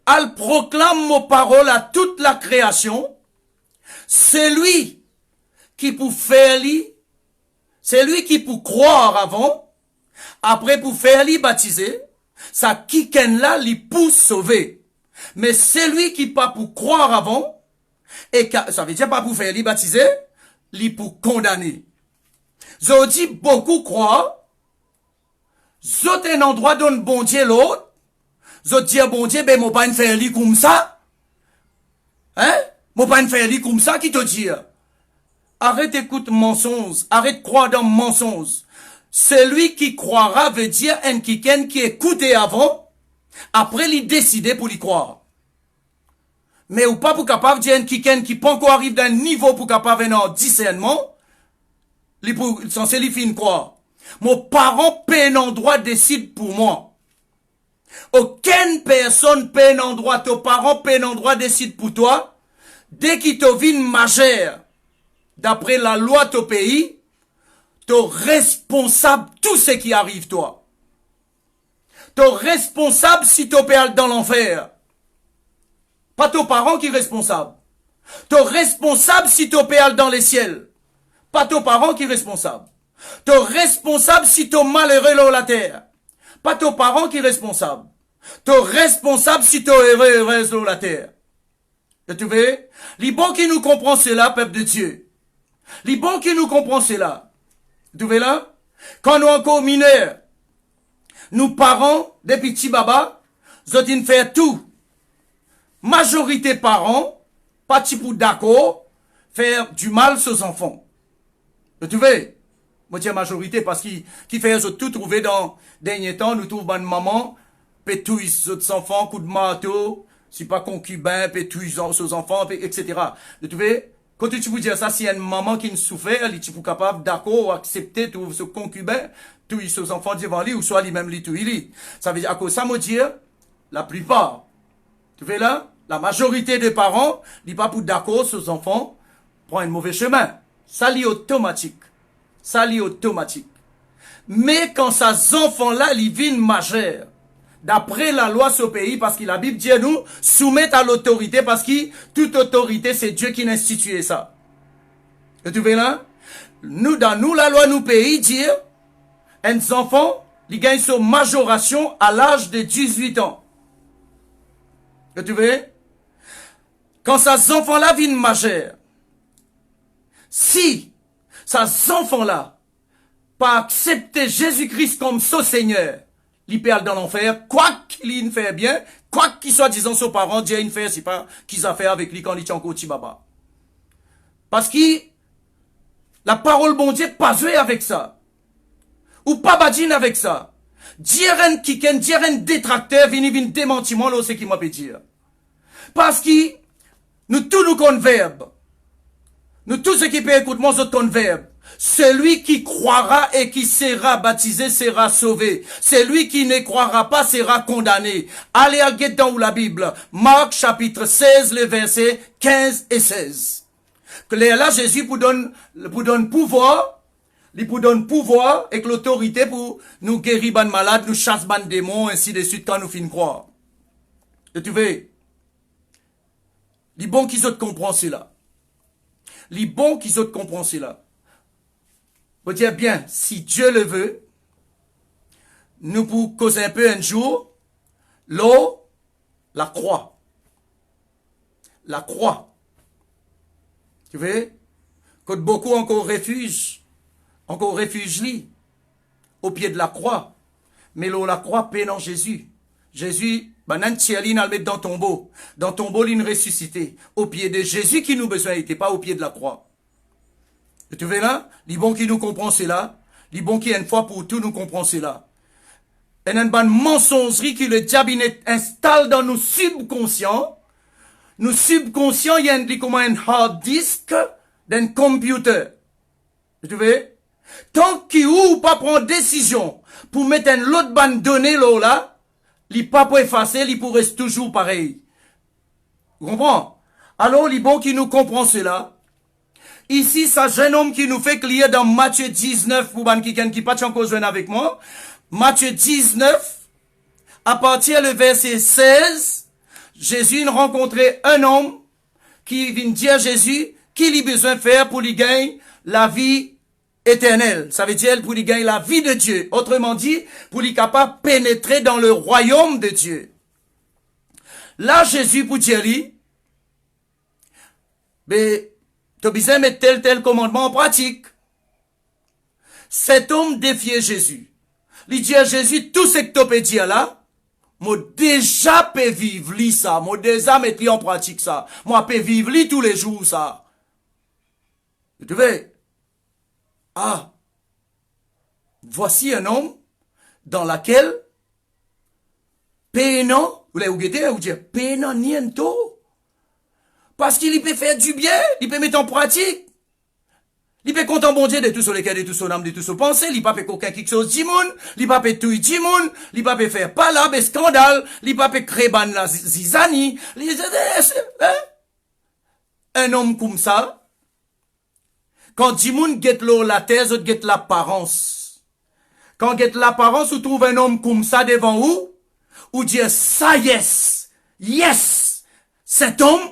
elle proclame mes paroles à toute la création, celui qui peut faire lui, celui qui peut croire avant, après, pour faire lui baptiser, ça qui là, lui pour sauver. Mais celui qui pas pour croire avant, et ça veut dire pas pour faire lui baptiser, lui pour condamner. Je dis beaucoup croire, je un endroit donne bon Dieu l'autre, je dis bon Dieu, ben, mon pas faire lui comme ça. Hein? Mon pas faire lui comme ça, qui te dit? Arrête d'écouter mensonges. Arrête de croire dans mensonges. Celui qui croira veut dire un qui écoutait avant, après il décidé pour y croire. Mais ou pas pour capable de dire un qui pas encore arrive d'un niveau pour capable en discernement, il censé lui faire croire. Mon parent paie un endroit décide pour moi. Aucune personne paie un endroit, ton parent paie un endroit décide pour toi. Dès qu'il te vient majeur, d'après la loi de ton pays, tu es responsable de tout ce qui arrive toi. Tu es responsable si tu perds dans l'enfer. Pas ton parent qui est responsable. Tu es responsable si tu perds dans les ciels. Pas ton parent qui est responsable. Tu es responsable si tu es malheureux dans la terre. Pas ton parent qui est responsable. Tu es responsable si tu es heureux dans la terre. Et tu vois, les bons qui nous comprend cela, peuple de Dieu. Les bons qui nous comprend cela. Tu vois là? Quand nous encore mineurs, nous parents, des petits babas, nous avons fait tout. Majorité parents, pas pour d'accord, faire du mal aux enfants. Tu vois? Moi, je dis majorité parce qu'ils fait tout trouver dans dernier temps, nous trouvons une maman, puis tous les autres enfants, coup de marteau, si pas concubin, puis tous les enfants, etc. Tu vois? Quand tu peux dire ça, si y a une maman qui ne souffre, elle est capable d'accord, accepter tout ce concubin, tous les enfants devant lui, ou soit lui-même lui tout lui. Ça veut dire, à cause ça, me dire, la plupart. Tu vois là? La majorité des parents, ils pas pour d'accord sur les enfants, prend un mauvais chemin. Ça lit automatique. Ça lit automatique. Mais quand ces enfants-là, ils viennent majeurs, d'après la loi sur le pays, parce que la Bible dit nous, soumettre à l'autorité, parce que toute autorité, c'est Dieu qui a institué ça. Et tu vois là? Nous, dans nous, la loi nous pays dit, un enfant, ils gagnent son majoration à l'âge de 18 ans. Et tu vois? Quand ces enfants-là viennent majeurs, si ces enfants-là pas accepter Jésus-Christ comme son Seigneur, ils perdent dans l'enfer, quoi qu'il fait bien, quoi qu'il soit disant ses parents, Dieu il fait, c'est pas qu'ils a fait avec lui quand il est encore petit baba. Parce que la parole bon Dieu pas joué avec ça. Ou pas badine avec ça. Dire un kiken, dire un détracteur, vini démentiment, là, c'est qui m'a peut dire. Parce que nous tous nous converbes. Nous tous ceux qui peuvent écouter mon autre converbe. Celui qui croira et qui sera baptisé sera sauvé. Celui qui ne croira pas sera condamné. Allez à dans la Bible. Marc chapitre 16, les versets 15 et 16. Que là, Jésus vous donne pouvoir. Il vous donne pouvoir et l'autorité pour nous guérir ban malade, nous chasser ban démons, ainsi de suite quand nous finissons croire. Et tu veux? Les bons qui autres comprennent cela. Les bons qui autres comprennent cela. Vous dire bien, si Dieu le veut, nous pouvons causer un peu un jour, l'eau, la croix. La croix. Tu vois? Quand beaucoup encore réfugient au pied de la croix. Mais l'eau, la croix, paie en Jésus. Jésus, banan tialin al mettre dans tombeau. Dans tombeau, il ressuscité. Au pied de Jésus qui nous besoin, il n'était pas au pied de la croix. Et tu vois là? Les bons qui nous comprennent cela. Les bons qui, une fois pour tout, nous comprennent cela. Et une bonne mensongerie que le diable installe dans nos subconscients. Nos subconscients, il y a comme un hard disk d'un computer. Tu vois? Tant qu'il ou pas prend décision pour mettre un autre bande donnée là, il pas pour effacer, il pour rester toujours pareil. Vous comprenez? Alors, les bons qui nous comprennent cela. Ici, ça jeune homme qui nous fait clier dans Matthieu 19, pour ban qui pas encore joué avec moi. Matthieu 19, à partir du verset 16, Jésus a rencontré un homme qui vient dire à Jésus qu'il a besoin de faire pour lui gagner la vie éternelle. Ça veut dire pour lui gagner la vie de Dieu. Autrement dit, pour lui capable de pénétrer dans le royaume de Dieu. Là, Jésus pour dire lui, mais tu as besoin de mettre tel commandement en pratique. Cet homme défiait Jésus. Il dit à Jésus, tout ce que tu peux dire là, moi déjà peux vivre ça. Moi déjà mettre en pratique ça. Moi peux vivre tous les jours ça. Vous trouvez? Ah, voici un homme dans lequel pénant, vous l'avez guetté, vous dites, pénant niento. Parce qu'il peut faire du bien, il peut mettre en pratique. Il peut compter bon Dieu de tout son cœur, de tout son âme, de tout son pensée, il peut pas aucun quelque chose d'immun, il peut pas tout d'immun, il peut pas faire palabre, scandale, il peut pas créer ban la zizani, un homme comme ça, quand d'immun get la thèse, ou get l'apparence. Quand get l'apparence, ou trouve un homme comme ça devant vous, ou dire ça yes, cet homme,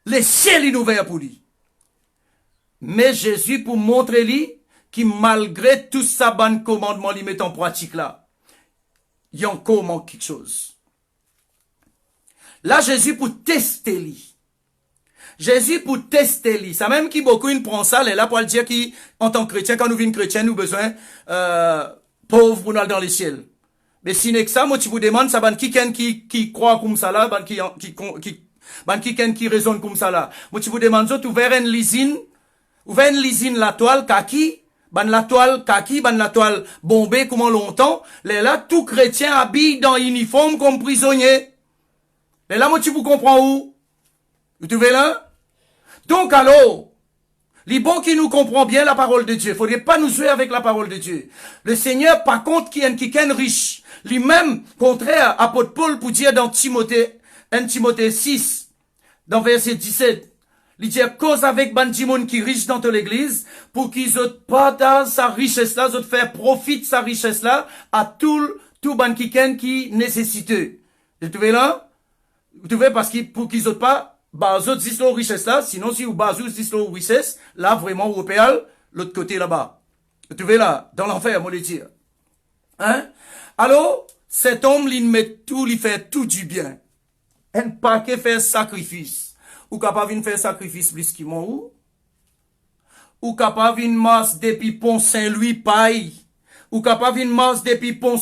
le ciel est ouvert pour lui. Mais Jésus, pour montrer lui, qui malgré tout ça, bon commandement, il met en pratique là, il y a encore quelque chose. Là, Jésus pour tester lui. Jésus pour tester lui. Ça même qui beaucoup il prend ça, il est là pour le dire qu'en tant que chrétien, quand nous vîmes chrétiens, nous besoin, pauvres pour nous aller dans les ciels. Mais si n'est que ça, moi, tu vous demande, ça, ban qui croit comme ça là, ban qui raisonne comme ça là. Moi, tu vous demande, vous ouvert une lisine, la toile kaki, la toile bombée, comment longtemps, là, tout chrétien habille dans uniforme comme prisonnier. Là, moi, tu vous comprends où? Vous trouvez là? Donc, alors, les bons qui nous comprend bien la parole de Dieu, faudrait pas nous jouer avec la parole de Dieu. Le Seigneur, par contre, qui est riche, lui-même, contraire, apôtre Paul, pour dire dans Timothée 6, dans verset 17, il dit, cause avec Bandimon qui riche dans toute l'église, pour qu'ils partagent sa richesse là, ils faire profit de sa richesse là, à tout Bankiken qui nécessite. Vous trouvez là? Vous trouvez parce que, pour qu'ils pas, bah, eux autres disent leur richesse là, sinon si vous basez disent leur richesse, là, vraiment, au péal, l'autre côté là-bas. Vous trouvez là, dans l'enfer, moi, le dire. Hein? Alors, cet homme, il met tout, il fait tout du bien. Un paquet fait sacrifice. Ou capable de faire sacrifice plus qu'il m'a ou capable de masse depuis Pont Saint-Louis paille. Ou capable de masse depuis Pont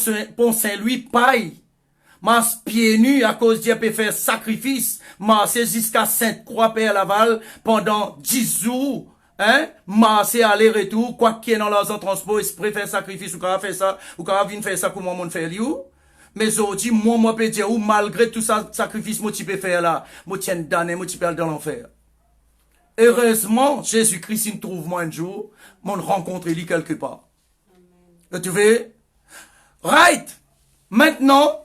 Saint-Louis paille. Masse pieds nus à cause d'y peut faire sacrifice. Masse jusqu'à Sainte-Croix-Père Laval pendant 10 jours. Hein? Masse aller-retour. Quoi qu'il y ait dans leurs transport, ils préfèrent sacrifice ou capable faire ça. Ou capable de faire ça comme mon fait liou. Mais aujourd'hui, moi, peux dire, ou malgré tout ça, sacrifice, moi, tu peux faire là, moi, tiens, damné, moi, tu peux aller dans l'enfer. Heureusement, Jésus-Christ, il trouve moi un jour, mon rencontre, lui quelque part. Amen. Tu vois? Right. Maintenant,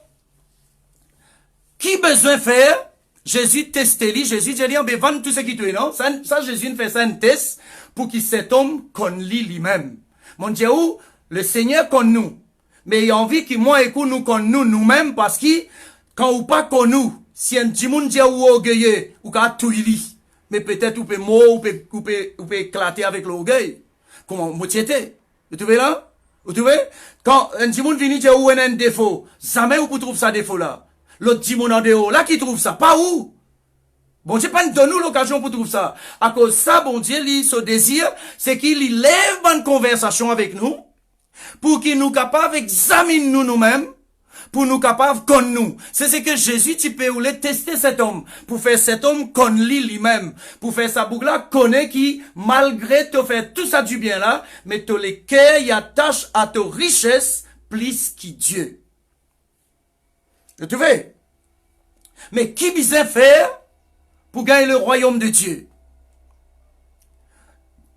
qui besoin faire? Jésus testé lui, Jésus dit, on va vendre tout ce qui tu es, non? Ça, Jésus fait ça un test pour qu'il cet homme connaisse lui-même. Mon Dieu, le Seigneur connaît nous. Mais il y a envie que moi et que nous connaissons nous-mêmes parce que quand on pas connu, si un petit monde dit ou orgueilleux, ou qu'à tout il mais peut-être ou peut mort, ou peut éclater avec l'orgueil. Comment, moi t'étais? Vous trouvez là? Vous trouvez? Quand un petit monde vient dire ou un défaut, jamais vous trouve ça défaut là. L'autre petit monde en dehors, là qui trouve ça, pas où? Bon Dieu, pas donne nous l'occasion pour trouver ça. À cause ça, bon Dieu, son désir, c'est qu'il lève une conversation avec nous, pour qu'il nous capable d'examiner nous-mêmes, pour nous capable connaître nous. C'est ce que Jésus, tu peux voulait tester cet homme, pour faire cet homme connaître lui-même, pour faire ça pour là, connaître qui, malgré te faire tout ça du bien là, mais te les cœurs y attache à ta richesse, plus que Dieu. Tu vois? Mais qui besoin faire pour gagner le royaume de Dieu?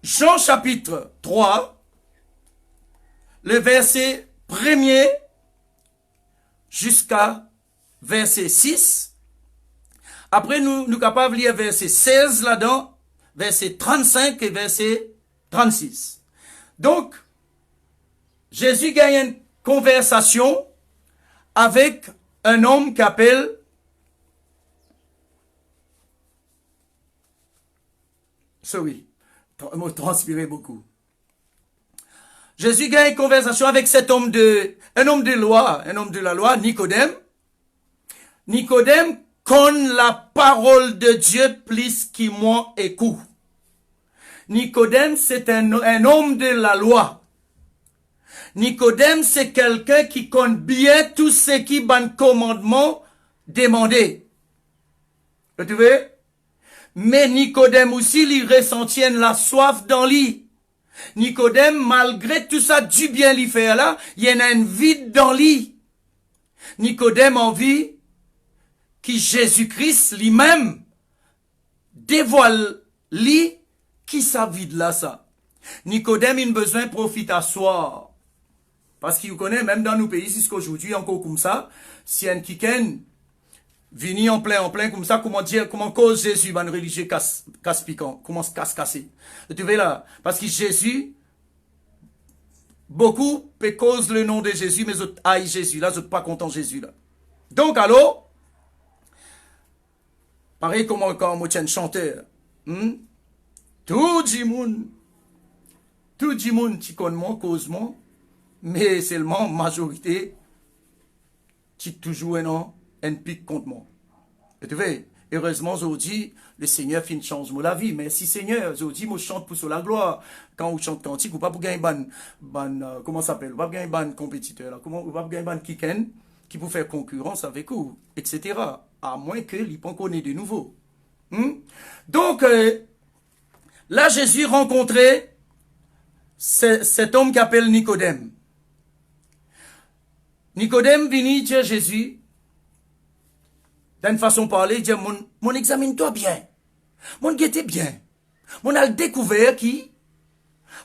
Jean chapitre 3, le verset 1er jusqu'à verset 6. Après, nous capables de lire verset 16 là-dedans, verset 35 et verset 36. Donc, Jésus gagne une conversation avec un homme qui appelle m'a transpiré beaucoup. Jésus gagne une conversation avec cet homme un homme de la loi, Nicodème. Nicodème connaît la parole de Dieu plus qu'il m'en écoute. Nicodème, c'est un homme de la loi. Nicodème, c'est quelqu'un qui connaît bien tout ce qui est commandement demandé. Tu vois? Mais Nicodème aussi, il ressentit la soif dans lui. Nicodème, malgré tout ça du bien lui fait là, il y en a un vide dans lui. Nicodème envie que Jésus-Christ lui-même dévoile lui qui ça vide là ça. Nicodème, il a besoin de profiter à soi. Parce qu'il connaît, même dans nos pays, jusqu'aujourd'hui, encore comme ça, si un kiken vini en plein comme ça, comment cause Jésus, ban religieux casse piquant, comment se casser. Tu vois là, parce que Jésus, beaucoup peut cause le nom de Jésus, mais autres haïs Jésus, là, autres pas content Jésus là. Donc, alors, pareil comme quand on tient chanteur, tout le monde, tu connais mon cause moi, mais seulement majorité, tu toujours un pic contre moi. Et tu vois, heureusement, aujourd'hui, le Seigneur fait une chance de la vie. Merci Seigneur. Aujourd'hui, moi, je chante pour la gloire. Quand on chante cantique, ou pas pour gagner comment ça s'appelle? Ou pas pour gagner ban compétiteur, là. Ou pas pour gagner ban kicken, qui peut faire concurrence avec vous, etc. À moins que l'Ipan connaît de nouveau. Donc, là, Jésus rencontrait cet homme qui appelle Nicodème. Nicodème vient dire Jésus, d'une façon de parler, il dit, mon examine-toi bien. Mon guette bien. Mon a découvert qui,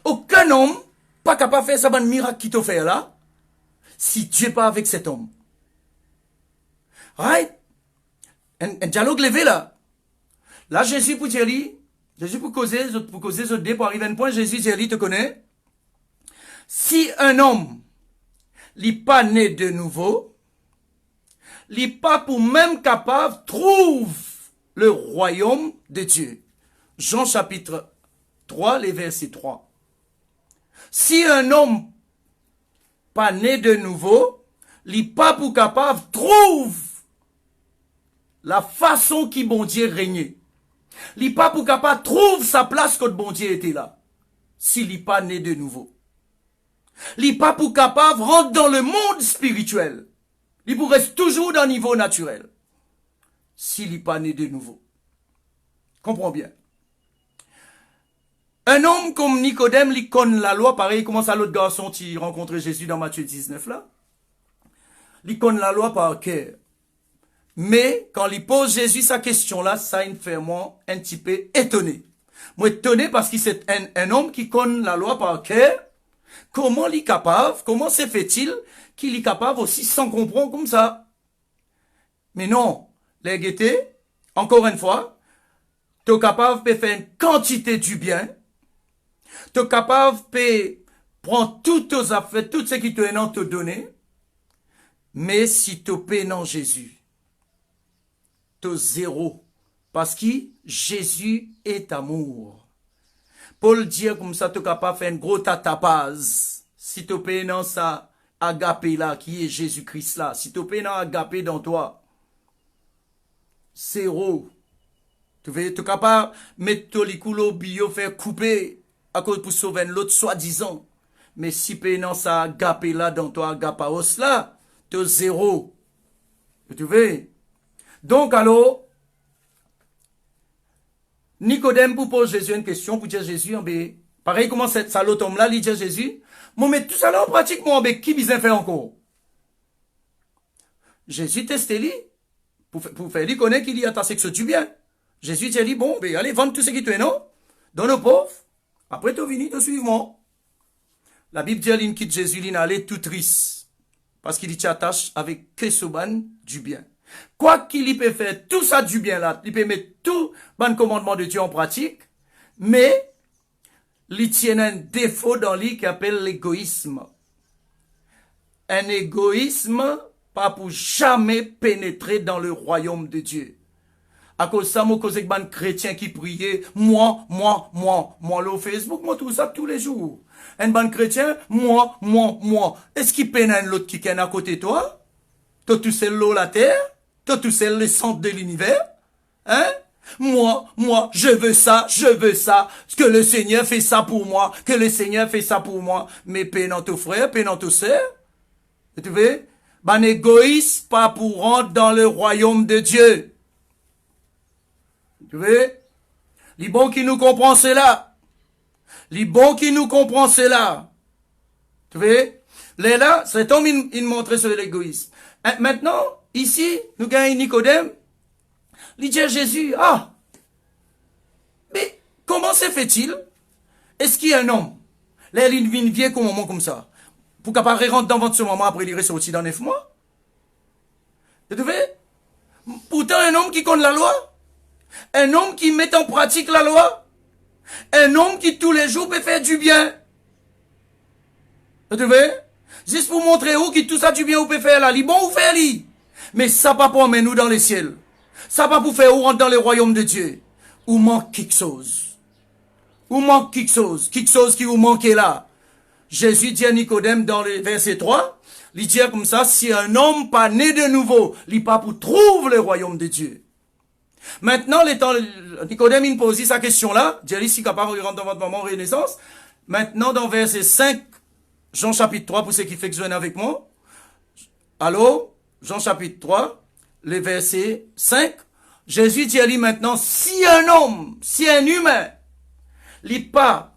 aucun homme, pas capable de faire ça, bon miracle qui t'a fait là, si tu n'es pas avec cet homme. Right? Un dialogue levé là. Là, Jésus pour dire, Jésus pour causer, pour arriver à un point, Jésus dit, te connais? Si un homme, n'est pas né de nouveau, n'est pas pour même capable, trouve le royaume de Dieu. Jean chapitre 3, les versets 3. Si un homme pas né de nouveau, n'est pas pour capable, trouve la façon qui bon Dieu régnait. N'est pas pour capable, trouve sa place quand bon Dieu était là. S'il n'est pas né de nouveau. Il n'est pas pour capable rentre dans le monde spirituel. Il pour rester toujours dans le niveau naturel. S'il n'est pas né de nouveau. Comprends bien. Un homme comme Nicodème, il connaît la loi, pareil, comment ça l'autre garçon qui rencontrait Jésus dans Matthieu 19 là. Il connaît la loi par cœur. Mais quand il pose Jésus sa question là, ça me fait moi un petit peu étonné. Moi étonné parce que c'est un homme qui connaît la loi par cœur. Comment il est capable, comment se fait-il qu'il est capable aussi sans comprendre comme ça? Mais non, les guettés, encore une fois, tu es capable de faire une quantité du bien, tu es capable de prendre toutes tes affaires, tout ce qui te est te donner, mais si tu payes non Jésus, tu es zéro, parce que Jésus est amour. Paul dit comme ça, tu es capable de faire une grosse tatapaz. Si tu payes dans ça, agapé là, qui est Jésus-Christ là. Si tu payes dans agapé dans toi, zéro. Tu es capable de mettre les couloirs bio, faire couper, à cause pour sauver l'autre soi-disant. Mais si tu payes dans ça, agapé là, dans toi, agapaos là, tu es zéro. Tu vois? Donc alors, Nicodème pour poser Jésus une question, pour dire Jésus, pareil comment cet l'autre homme là, il dit Jésus, mais tout ça là en pratique, moi, qui besoin faire encore? Jésus teste lui, pour faire lui connaître qu'il y a ta section du bien. Jésus dit, bon, allez, vendre tout ce qui te est, non? Donne aux pauvres, après tu viens, te suivre moi. La Bible dit, il quitte Jésus, il allait tout triste, parce qu'il t'attache avec que ce ban du bien. Quoi qu'il peut faire tout ça du bien là, il peut mettre tout bon commandement de Dieu en pratique, mais il tient un défaut dans lui qui appelle l'égoïsme. Un égoïsme pas pour jamais pénétrer dans le royaume de Dieu. À cause de ça, moi, cause ban chrétien qui priait, moi, le Facebook, moi, tout ça tous les jours. Un ban chrétien, moi. Est-ce qu'il peine un l'autre qui est à côté de toi? Toi, tu sais l'eau, la terre? Toi, tu sais le centre de l'univers? Hein? Moi, je veux ça. Que le Seigneur fait ça pour moi. Mais pénant ton frère, pénant ton sœur. Tu vois? Ben, égoïste, pas pour rentrer dans le royaume de Dieu. Tu vois? Les bons qui nous comprennent cela. Les bons qui nous comprennent cela. Tu vois? Là, cet homme, il montrait sur l'égoïsme. Maintenant, ici, nous gagnons Nicodème. Il dit à Jésus, ah, mais comment se fait-il? Est-ce qu'il y a un homme? Là, il vient comme un moment comme ça. Pour capable rentrer dans votre moment après il est sorti dans 9 mois. Tu vois? Pourtant, un homme qui connaît la loi. Un homme qui met en pratique la loi. Un homme qui tous les jours peut faire du bien. Tu vois? Juste pour montrer où qui tout ça du bien ou peut faire là. Li bon ou faire li. Mais ça pas pour emmener nous dans les ciels. Ça pas pour faire ou rentrer dans le royaume de Dieu. Ou manque quelque chose. Ou manque quelque chose. Quelque chose qui vous manque là. Jésus dit à Nicodème dans le verset 3. Il dit comme ça, si un homme pas né de nouveau, il pas pour trouver le royaume de Dieu. Maintenant, Nicodème, il pose sa question-là. Dieu si capable de rentrer dans votre moment renaissance. Maintenant, dans verset 5, Jean chapitre 3, pour ceux qui font que avec moi. Allô? Jean chapitre 3, le verset 5. Jésus dit à lui maintenant, si un homme, si un humain, il pas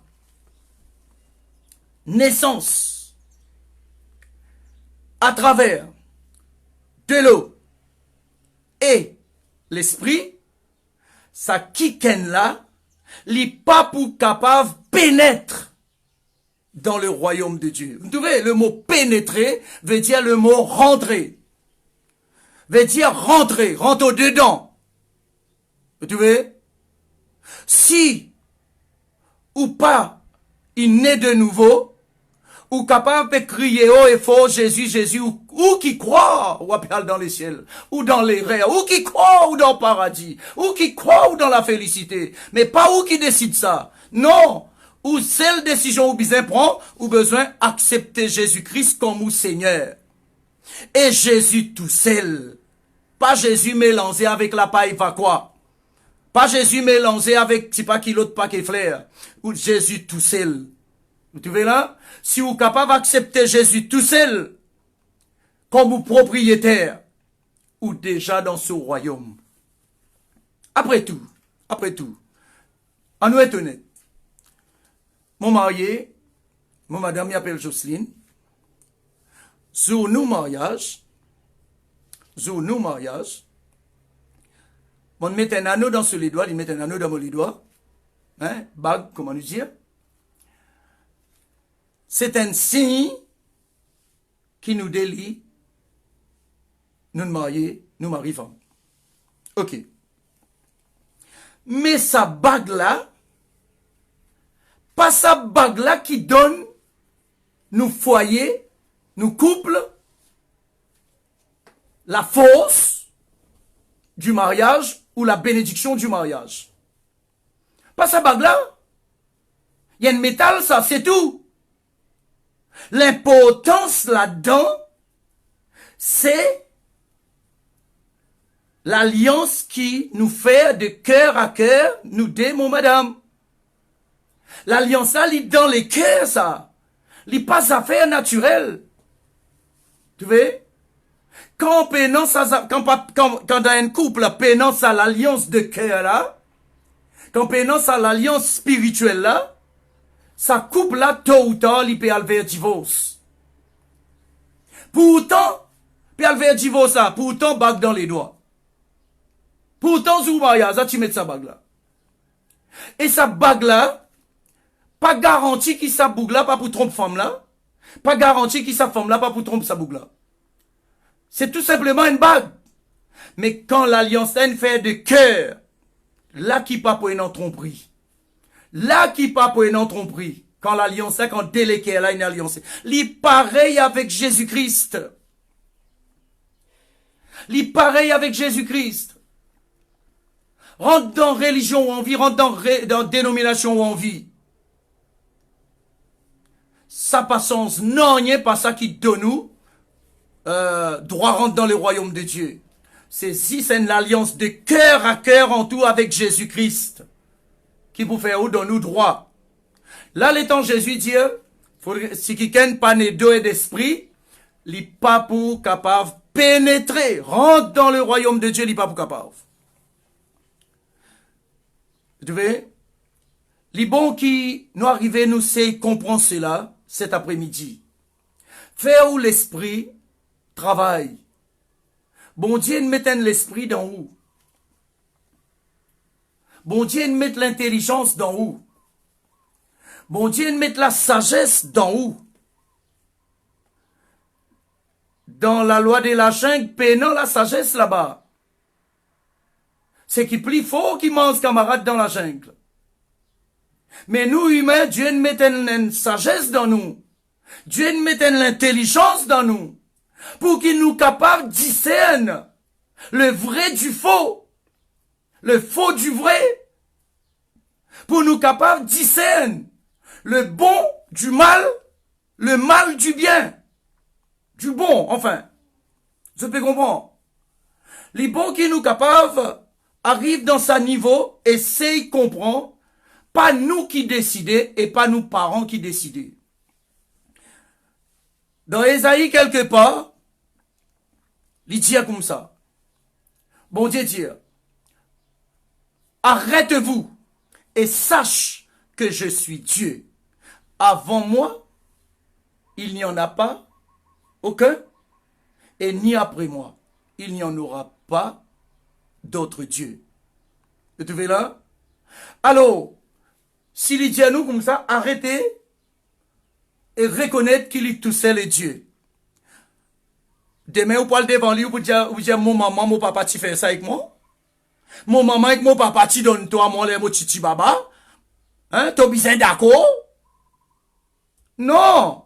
naissance à travers de l'eau et l'esprit, ça qui ken là, li pas pour capable pénètre dans le royaume de Dieu. Vous savez, le mot pénétrer veut dire le mot rentrer. Veut dire rentrer, rentre dedans. Vous savez, si ou pas il naît de nouveau, ou capable de crier haut et fort Jésus, Jésus, ou qui croit, ou appelle dans les ciels, ou dans les rêves, ou qui croit, ou dans le paradis, ou qui croit, ou dans la félicité, mais pas ou qui décide ça. Non, ou celle décision ou besoin prend, ou besoin accepter Jésus-Christ comme ou Seigneur. Et Jésus tout seul. Pas Jésus mélangé avec la paille va quoi. Pas Jésus mélangé avec, c'est pas qui l'autre pas qui fleur. Ou Jésus tout seul. Vous trouvez là? Si vous êtes capable d'accepter Jésus tout seul, comme vous propriétaire, ou déjà dans ce royaume. Après tout, en nous être honnête, mon marié, mon madame m'appelle Jocelyne, sur nos mariages, on met un anneau dans les doigts, il met un anneau dans les doigts, hein, bague, comment nous dire? C'est un signe qui nous délie, nous mariés, nous marions. Ok. Mais sa bague-là, pas sa bague-là qui donne nous foyers, nous couples, la force du mariage ou la bénédiction du mariage. Pas sa bague-là. Il y a une métal, ça, c'est tout. L'importance là-dedans, c'est l'alliance qui nous fait de cœur à cœur, nous deux, mon madame. L'alliance là, il dans les cœurs, ça. Il pas affaire naturelle. Tu vois? Quand dans un couple, pénance à l'alliance de cœur là, quand pénance à l'alliance spirituelle là, ça coupe là, tôt ou tard, il peut aller vers divorce. Pourtant, peut aller vers divorce là, pourtant, bague dans les doigts. Pourtant, zou mariage, tu mets sa bague là. Et sa bague là, pas garanti qu'il sa bougle là, pas pour tromper femme là. Pas garanti qu'il sa femme là, pas pour tromper sa bougle là. C'est tout simplement une bague. Mais quand l'alliance est fait de cœur, là qui pas pour une tromperie. Là qui pas pour une tromperie. Quand l'alliance est, quand délégué là une alliance. Li pareil avec Jésus-Christ. Li pareil avec Jésus-Christ. Rentre dans religion ou envie, rentre dans dénomination ou envie. Ça pas sens. Non, il n'y a pas ça qui donne nous. Droit rentre dans le royaume de Dieu. C'est une alliance de cœur à cœur en tout avec Jésus-Christ qui vous fait où dans nous droit. Là, l'étant Jésus dit, si quelqu'un pas né d'eau et d'esprit, il n'est pas pour capable pénétrer, rentre dans le royaume de Dieu, il n'est pas pour capable. Vous voyez? Les bons qui nous arrivent, nous c'est comprendre cela cet après-midi. Faire où l'esprit travaille. Bon Dieu nous met l'esprit dans où? Bon Dieu nous met l'intelligence dans où? Bon Dieu nous met la sagesse dans où? Dans la loi de la jungle, pénant la sagesse là-bas. C'est qui plus fort qui mange camarade dans la jungle. Mais nous, humains, Dieu nous met une sagesse dans nous. Dieu nous met l'intelligence dans nous. Pour qu'il nous capable de discerner le vrai du faux. Le faux du vrai. Pour nous capable de discerner le bon du mal, le mal du bien. Du bon, enfin. Je peux comprendre. Les bons qui nous capables arrivent dans sa niveau et c'est comprendre. Pas nous qui décidons et pas nous parents qui décidons. Dans Ésaïe quelque part, il dit comme ça. Bon Dieu dit, arrêtez-vous et sache que je suis Dieu. Avant moi, il n'y en a pas aucun, et ni après moi, il n'y en aura pas d'autre Dieu. Vous trouvez là? Alors, s'il dit à nous comme ça, arrêtez et reconnaître qu'il est tout seul et Dieu. Demain, vous parlez devant lui, vous dites, mon maman, mon papa, tu fais ça avec moi? Mon maman avec mon papa, tu donnes toi, mon titi baba? Hein, t'as besoin d'accord? Non!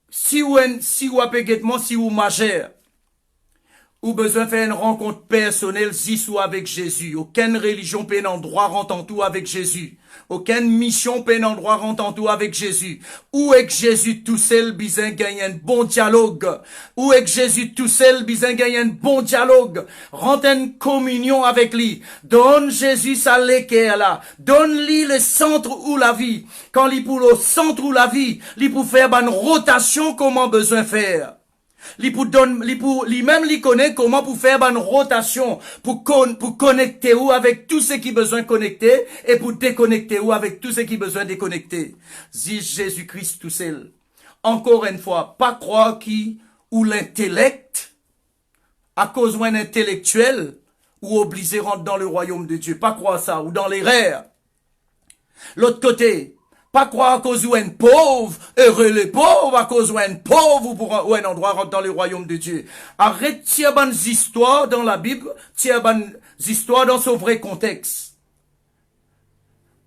Si vous majeur, ou besoin de faire une rencontre personnelle, ou avec Jésus. Aucune religion peut en droit rentre en tout avec Jésus. Aucune mission peut en droit rentre en tout avec Jésus. Ou avec Jésus tout seul, besoin gagner un bon dialogue. Ou avec Jésus tout seul, besoin gagner un bon dialogue. Rentre une communion avec lui. Donne Jésus sa l'équerre là. Donne-lui le centre où la vie. Quand il pour le centre où la vie, il pour faire une rotation, comment besoin faire. Lui-même, il connaît comment pour faire une rotation, pour connecter ou avec tout ce qui besoin de connecter, et pour déconnecter ou avec tout ce qui besoin de déconnecter. Si Jésus-Christ tout seul. Encore une fois, pas croire qui, ou l'intellect, à cause d'un intellectuel, ou obligé rentre dans le royaume de Dieu. Pas croire ça, ou dans les rêves. L'autre côté, pas croire à cause où un pauvre, heureux les pauvres, à cause où un pauvre ou un endroit rentre dans le royaume de Dieu. Arrête, tiens bonnes histoires dans la Bible, tiens bonnes histoires dans son vrai contexte.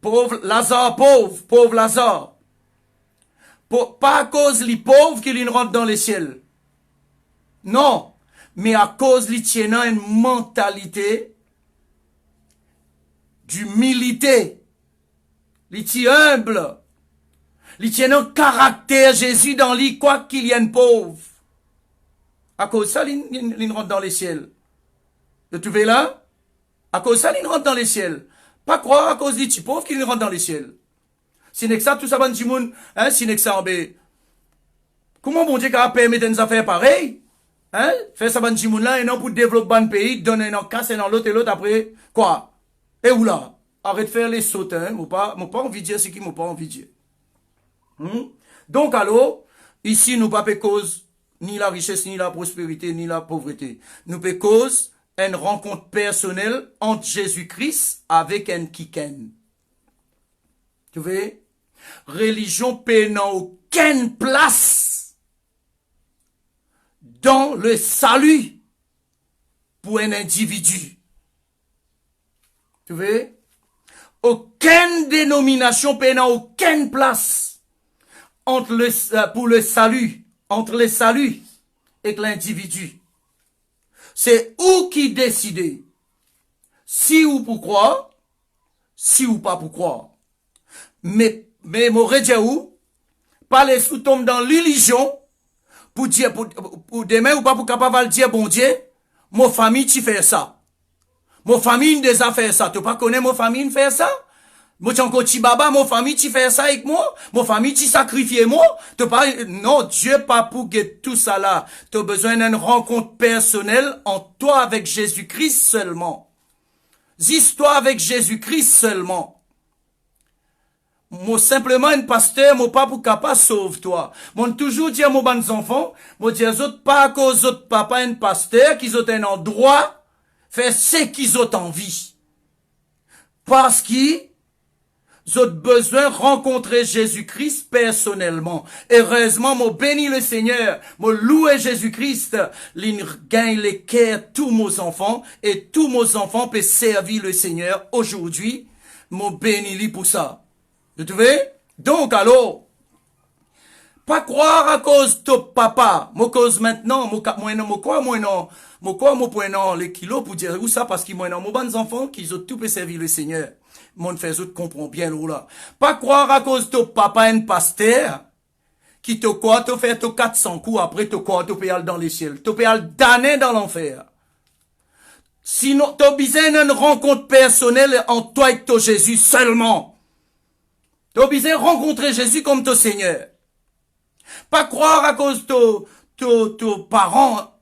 Pauvre Lazare, pauvre Lazare. Pas à cause les pauvres qu'il rentre dans les ciels. Non, mais à cause les tiennant une mentalité d'humilité. Il est humble. Il tient un caractère Jésus dans lui, quoi qu'il y ait un pauvre. À cause de ça, il rentre dans les ciels. Vous trouvez là? À cause de ça, il rentre dans les ciels. Pas croire à cause des petits pauvres qu'il rentre dans les ciels. Si n'est que ça, tout ça, si n'est que ça, comment bon Dieu a permis des affaires pareilles? Hein? Faire ça, là, et non pour développer un pays, donner un casse et dans l'autre et l'autre après, quoi? Et où là? Arrête de faire les sautes, hein. M'ont pas envie de dire ce qui m'ont pas envie de dire. Donc, alors, ici, nous pas pe cause ni la richesse, ni la prospérité, ni la pauvreté. Nous pe cause une rencontre personnelle entre Jésus-Christ avec un kiken. Tu vois? Religion n'a aucune place dans le salut pour un individu. Tu vois? Aucune dénomination n'a aucune place pour le salut, entre le salut et l'individu. C'est où qui décide si ou pour croire, si ou pas pour croire. Mais m'aurait dit où, pas les sous-tombes dans l'illusion, pour dire, pour demain ou pas pour capable de dire, bon Dieu, mon famille, tu fais ça. Mon famille ne déjà fait ça. Tu pas connais mon famille faire ça? Moi, tu baba, mon famille, tu fais ça avec moi? Mon famille, tu sacrifies moi? Tu pas, non, Dieu pas pour que tout ça là. Tu as besoin d'une rencontre personnelle en toi avec Jésus-Christ seulement. Histoire avec Jésus-Christ seulement. moi simplement un pasteur, moi pas pour capable sauve toi. Moi toujours dire mon bons enfants, moi dire autres pas à cause autres papa un pasteur qu'ils ont un endroit faire ce qu'ils ont envie. Parce qu'ils ont besoin de rencontrer Jésus-Christ personnellement. Heureusement, moi bénis le Seigneur, moi louer Jésus-Christ, il gagne les cœurs tous mes enfants et tous mes enfants peuvent servir le Seigneur aujourd'hui. Moi bénis pour ça. Vous trouvez? Donc alors, pas croire à cause de papa, moi cause maintenant, moi les kilos pour dire où ça parce qu'ils moi mon bons enfants qu'ils ont tout peut servir le Seigneur. Mon fait autres comprend bien là. Pas croire à cause de papa un pasteur qui te quoi te fait te 400 coups après te quoi te payer dans les ciels, te payer damné dans l'enfer. Sinon, tu as besoin d'une rencontre personnelle en toi et ton Jésus seulement. Tu as besoin de rencontrer Jésus comme ton Seigneur. Pas croire à cause de tes parents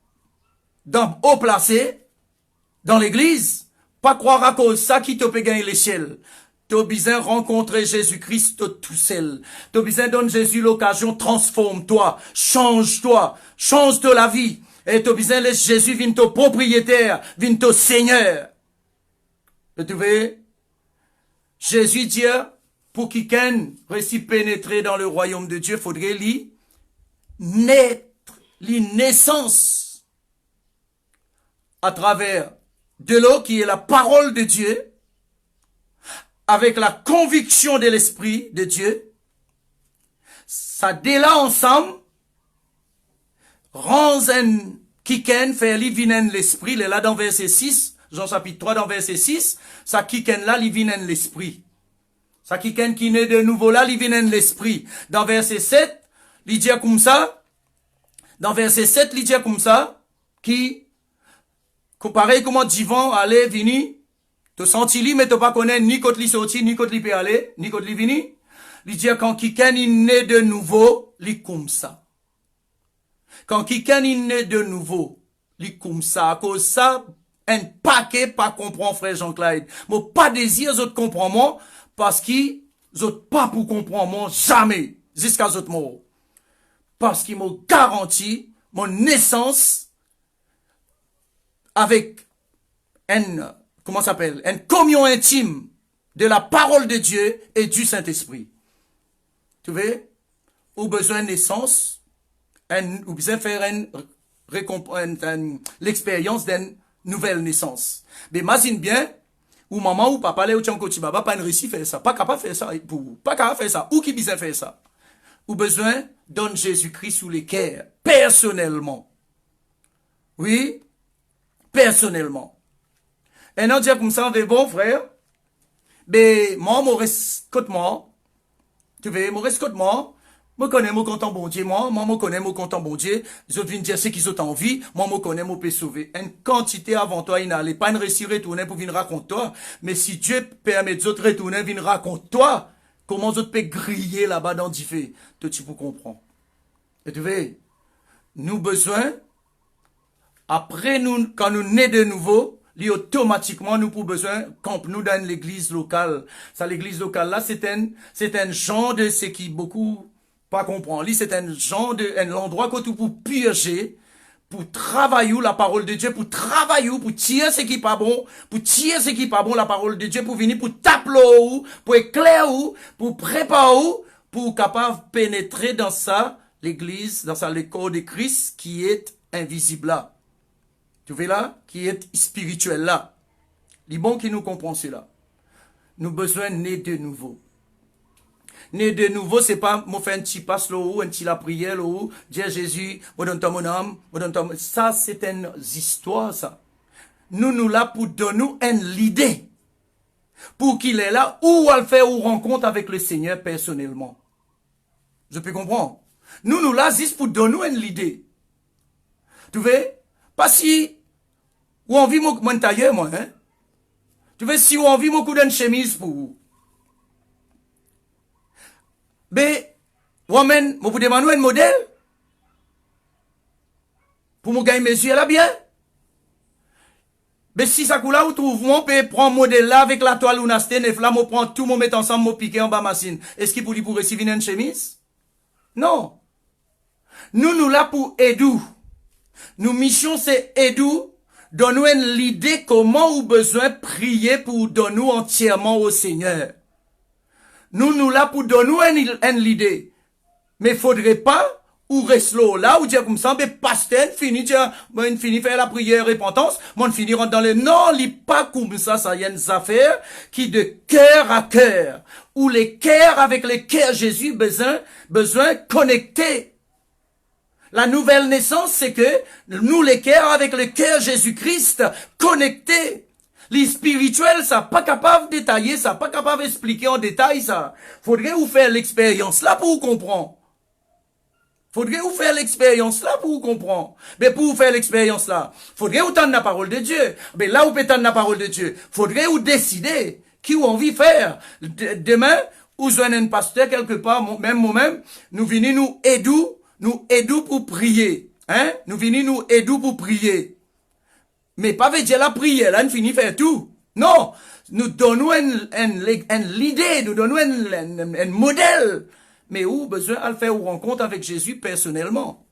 haut placés dans l'église. Pas croire à cause de ça qui te peut gagner les ciels. Tu as besoin de rencontrer Jésus-Christ tout seul. Tu as besoin de donner Jésus l'occasion, transforme-toi, change-toi, change de la vie. Et tu as besoin de laisser Jésus vienne ton propriétaire, vienne ton Seigneur. Vous trouvez? Jésus dit, pour quelqu'un réussi pénétrer dans le royaume de Dieu, faudrait lui naître, naissance à travers de l'eau qui est la parole de Dieu, avec la conviction de l'Esprit de Dieu. Ça déla ensemble, rend un kiken, fait livinen l'Esprit, il est là dans verset 6, Jean chapitre 3 dans verset 6, ça kiken là, livinen l'Esprit. Ça kiken qui naît de nouveau là, livinen l'Esprit. Dans verset 7, il dit comme ça, qui, pareil comment divan aller, vini, te senti li, mais te pas connaître ni côté li sorti, ni côté li peut aller, ni côté li vini. Il dit quand quelqu'un il naît de nouveau, li comme ça. Quand quelqu'un il naît de nouveau, li comme ça. À cause ça, un paquet pas comprend frère Jean-Claude. Moi pas désir autres comprendre moi, parce qu'ils autres pas pour comprendre moi jamais, jusqu'à autres morts. Parce qu'ils m'ont garanti mon naissance avec une communion intime de la parole de Dieu et du Saint-Esprit. Tu vois? Ou besoin de naissance, ou besoin de faire l'expérience d'une nouvelle naissance. Mais imagine bien, ou maman ou papa, ou tchanko baba, pas une récit faire ça, pas capable de faire ça, pas capable de faire ça, ou qui besoin faire ça. Ou besoin donne Jésus-Christ sous les cœurs, personnellement. Oui, personnellement. Et non dire comme ça, mais bon frère, mais moi, mon rescotement, tu veux, mon rescotement, moi connais mon content bon Dieu, moi connais mon content bon Dieu, je viens dire ce qu'ils ont envie, moi connais mon peut sauver. Une quantité avant toi, il n'allait pas une récit retourner pour venir raconter toi, mais si Dieu permet d'autres retourner, venir raconter toi, comment d'autres peut griller là-bas dans Diffé, toi tu peux comprendre. Et tu veux, nous besoin, après nous, quand nous naissons de nouveau, automatiquement, nous pour besoin, quand nous dans l'église locale. Ça, l'église locale là, c'est un genre de ce qui beaucoup pas comprend. C'est un genre de, un endroit que tu peux purger, pour travailler la parole de Dieu, pour travailler, pour tirer ce qui est pas bon, la parole de Dieu, pour venir, pour taper pour éclairer, pour préparer, pour capable pénétrer dans ça, l'église, dans ça, le corps de Christ qui est invisible là. Tu vois là, qui est spirituel là. Les bons qui nous comprennent cela. Nous besoin de naître de nouveau. Naître de nouveau, c'est pas, moi faire un petit passe là ou un petit la prière là ou, dire Jésus, moi donne mon âme, moi donne ton... Ça, c'est une histoire, ça. Nous là pour donner une idée. Pour qu'il est là, ou à le faire ou rencontre avec le Seigneur personnellement. Je peux comprendre. Nous là, juste pour donner une idée. Tu vois? Pas si, ou on vit mon tailleur, moi, hein. Tu veux, si on vit mon coup d'une chemise pour vous. Mais, moi, vous demandez un modèle. Pour me gagner mes yeux, là, bien. Mais si ça coule là, où trouve on peut prendre modèle là avec la toile ou nasté, neuf là, on prend tout, on met ensemble, on piquer en bas machine. Est-ce qu'il pour recevoir une chemise? Non. Nous là pour aider. Nous mission c'est aider. Donne-nous l'idée comment ou besoin prier pour donner entièrement au Seigneur. Nous là pour donner l'idée. Mais faudrait pas ou reste là ou dire comme ça, mais pasteur fini faire la prière repentance, mon finit rentre dans les non, li pas comme ça y a une affaire qui de cœur à cœur ou les cœurs avec les cœurs Jésus besoin connecter. La nouvelle naissance, c'est que nous les cœurs avec le cœur Jésus-Christ connectés. Les spirituels, ça pas capable de détailler, ça pas capable d'expliquer en détail ça. Faudrait vous faire l'expérience là pour vous comprendre. Faudrait vous faire l'expérience là pour vous comprendre. Mais pour vous faire l'expérience là, faudrait vous tendre la parole de Dieu. Mais là où peut tendre la parole de Dieu, faudrait vous décider qui vous envie faire. Demain, vous joignez un pasteur quelque part, même moi-même, nous venons nous aider pour prier. Hein? Nous venons nous aider pour prier. Mais pas veut dire la prière, là, nous finissons faire tout. Non! Nous donnons l'idée, nous donnons un modèle. Mais où besoin de faire une rencontre avec Jésus personnellement.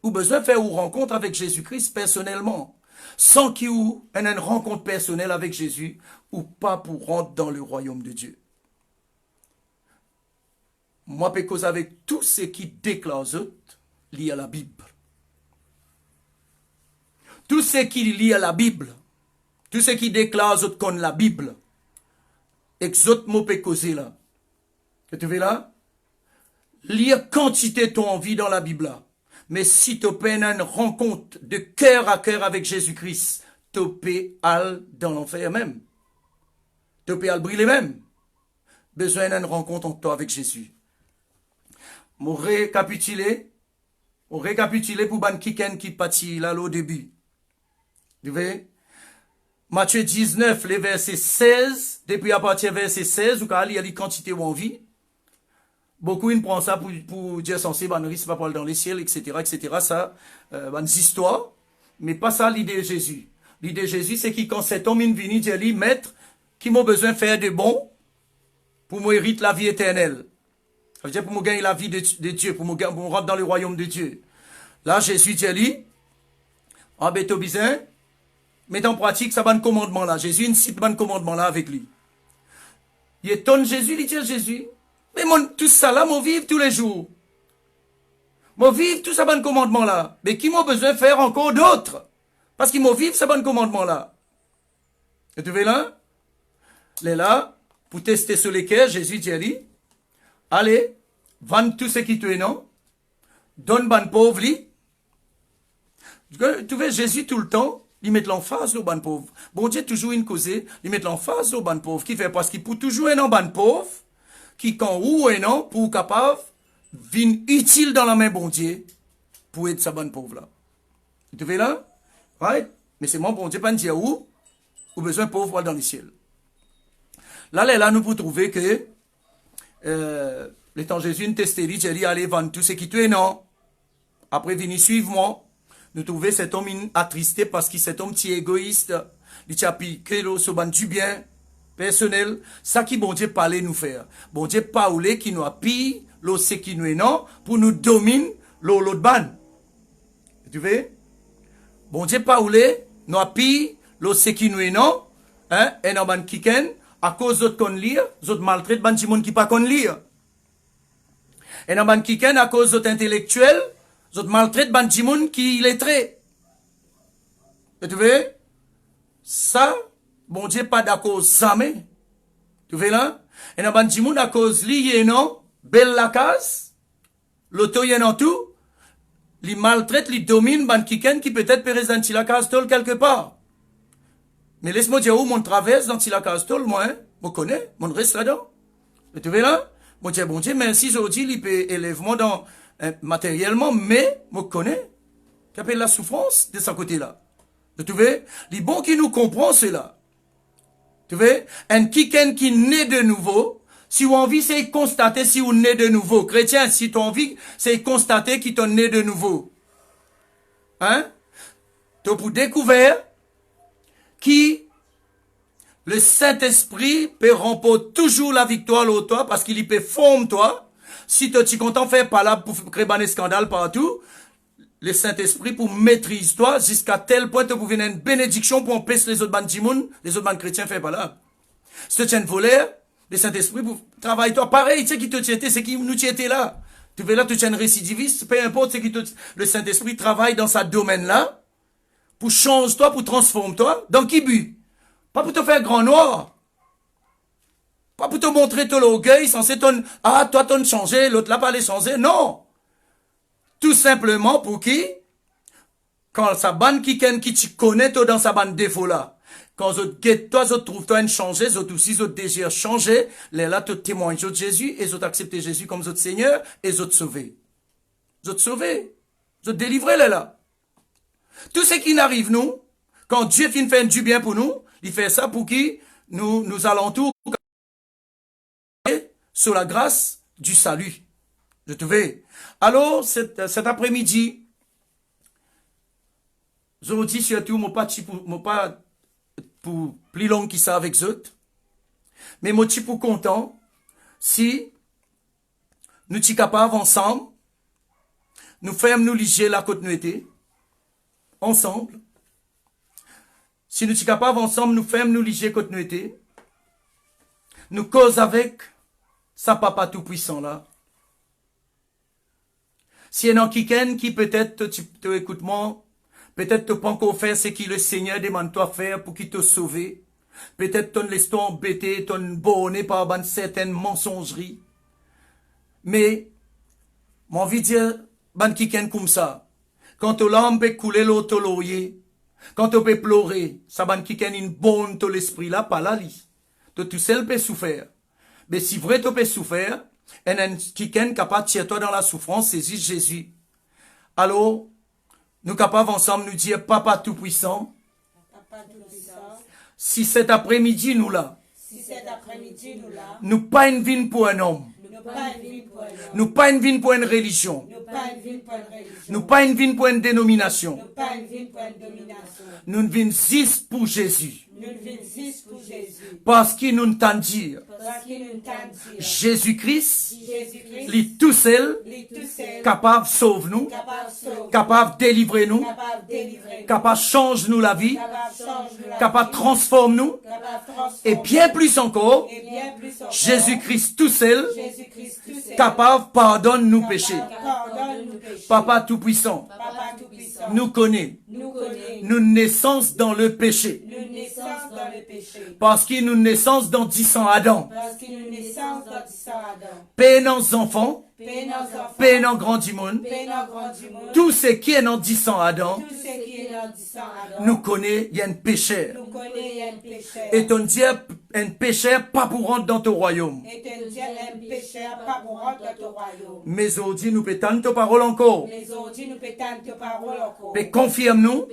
Ou besoin de faire une rencontre avec Jésus-Christ personnellement. Sans qu'il y ait une rencontre personnelle avec Jésus, ou pas pour rentrer dans le royaume de Dieu. Moi, je peux causer avec tout ce qui déclare lié à la Bible. Tout ce qui est lié à la Bible, tout ce qui déclare comme la Bible, et que autres mots peut causer là. Tu vois là? Lire quantité ton envie dans la Bible là. Mais si tu peux une rencontre de cœur à cœur avec Jésus-Christ, tu peux aller dans l'enfer même. Tu peux aller brûler même. Besoin d'une rencontre entre toi avec Jésus. On récapituler pour ban kiken qui partit là au début. Vous voyez? Matthieu 19, les versets 16, depuis à partir verset 16, ou quand il y a les quantités ou envie. Beaucoup ils prennent ça pour dire censé, ban risque pas pour aller dans les ciels, etc., ça, ban histoires. Mais pas ça l'idée de Jésus. L'idée de Jésus, c'est que quand cet homme vient dire lui, maître, qui m'a besoin de faire de bon, pour me hériter la vie éternelle. Ça veut dire pour me gagner la vie de Dieu, pour me rentrer dans le royaume de Dieu. Là, Jésus dit lui, en béto bizin, mets en pratique ça bon commandement là. Jésus il cite bon commandement là avec lui. Il étonne Jésus, il dit Jésus, mais tout ça là, moi vivre tous les jours. Moi vivre tout ça bon commandement là. Mais qui m'a besoin de faire encore d'autres? Parce qu'il m'a vivre ça bon commandement là. Et tu veux là? Là, pour tester sur lesquels Jésus dit lui, allez, vends tout ce qui te est non, donne ban pauvre li. Tu vois Jésus tout le temps, il met l'emphase au ban pauvre. Bon Dieu toujours une cause, il met l'emphase au ban pauvre. Qui fait parce qu'il peut toujours un ban pauvre, qui quand ou un non, pour capable, vin utile dans la main bon Dieu, pour être sa ban pauvre là. Tu vois là? Right? Mais c'est moi bon Dieu pas dire où, ou besoin pauvre pour aller dans le ciel. Là, nous pouvons trouver que, le temps Jésus nous testé, il dit, allez vendre tout ce qui te est non. Après, venez suivre moi. Nous trouvons cet homme attristé parce que cet homme est égoïste. Il a piqué du bien personnel. Ça qui bon Dieu parlait nous faire. Bon Dieu parlait qui nous a pillé ce qui nous est non pour nous dominer l'autre ban. Tu vois? Bon Dieu parlait nous a pillé ce qui nous est non. Hein? Et dans ban kiken à cause d'autres qu'on lire, d'autres maltraitent ban di monde qui pas qu'on lire. Et dans ban kiken à cause d'autres intellectuels, d'autres maltraitent ban di monde qui lettré. Tu vois? Ça, bon Dieu pas d'accord jamais. Tu vois là? Et dans ban di monde à cause lié non, belle la case, l'auto y en tout, li maltraite, li domine ban kiken qui peut-être présente la case tol quelque part. Mais laisse-moi dire où mon traverse dans la case tol, moi, je connais, mon reste là-dedans. Tu vois là? Moi, je dis, bon Dieu, merci, aujourd'hui, il peut élever moi dans, matériellement, mais, je connais. Qui appelle la souffrance de ce côté-là. Tu vois? Les bons qui nous comprend, c'est là. Tu vois? Un kiken qui naît de nouveau, si vous envie, c'est constater si vous naît de nouveau. Chrétien, si tu envie, c'est constater qui t'en naît de nouveau. Hein? Tu pour découvrir, qui, le Saint-Esprit, peut remporter toujours la victoire au toi, parce qu'il y peut former toi. Si tu es content de faire par là pour créer des scandales partout, le Saint-Esprit pour maîtriser toi jusqu'à tel point que tu devenir une bénédiction pour empêcher les autres bandits, les autres chrétiens faire par là. Si tu es un voleur, le Saint-Esprit pour travailler toi. Pareil, tu sais qui te tiétait, c'est qui nous était là. Tu veux là, tu es un récidiviste, peu importe, c'est qui te, le Saint-Esprit travaille dans sa domaine là, pour changer toi, pour transformer toi. Dans qui but? Pas pour te faire grand noir. Pas pour te montrer ton orgueil, censé ton, ah, toi, t'as changé, l'autre là, pas les changer. Non. Tout simplement pour qui? Quand sa bande qui tu connais, toi, dans sa bande défaut là. Quand toi, trouve toi une changé, aussi, désir changer, les là, te témoignent de Jésus, et acceptent Jésus comme votre Seigneur, et sauver. Sauver. Délivrer les là. Tout ce qui n'arrive nous, quand Dieu fait du bien pour nous, il fait ça pour qui? Nous alentours sur la grâce du salut. Je te vais. Alors, cet après-midi, je vous dis surtout, mon pas pour plus long qui ça avec eux, mais mon petit pour content, si nous sommes capables ensemble, nous faisons nous liger la côte nuitée, ensemble. Si nous sommes capables ensemble, nous faisons nous liger la côte nuitée, nous cause avec sa papa tout puissant là. Si il y a quelqu'un qui peut-être, tu écoutes moi, peut-être tu pas encore faire ce que le Seigneur demande toi faire pour qu'il te sauve. Peut-être tu laisses toi embêter, tu bonné par une certaine mensongerie. Mais, j'ai envie de dire, quelqu'un comme ça, quand tu l'âme peut couler l'autre laurier, quand tu peux pleurer, ça quelqu'un une bonne de l'esprit là, pas là, tu tout seul peut souffrir. Mais si vrai tu peux souffrir, et quelqu'un capable de tirer toi dans la souffrance, saisis Jésus. Alors, nous capables ensemble nous dire, Papa Tout-Puissant, si cet après-midi nous là, nous pas une vie pour un homme, nous pas une vie pour une religion, nous pas une vie pour une dénomination, nous une vie juste pour Jésus. Parce qu'il nous entend dire, Jésus-Christ, lui tout seul, capable de sauver nous, capable de délivrer nous, capable de changer nous la vie, capable de transformer nous, et bien plus encore, Jésus-Christ tout seul, capable de pardonner nos péchés. Papa Tout-Puissant, nous connaît, nous naissance dans le péché. Parce qu'il nous naissance dans 10 ans Adam. Paix nos enfants, paix nos grands du monde. Tout ce qui est dans 10 ans Adam, nous connaît, il y a un pécheur. Et ton Dieu, un pécheur pas pour rentrer dans ton royaume. Mais aujourd'hui, nous pétons ta parole encore. Mais confirme-nous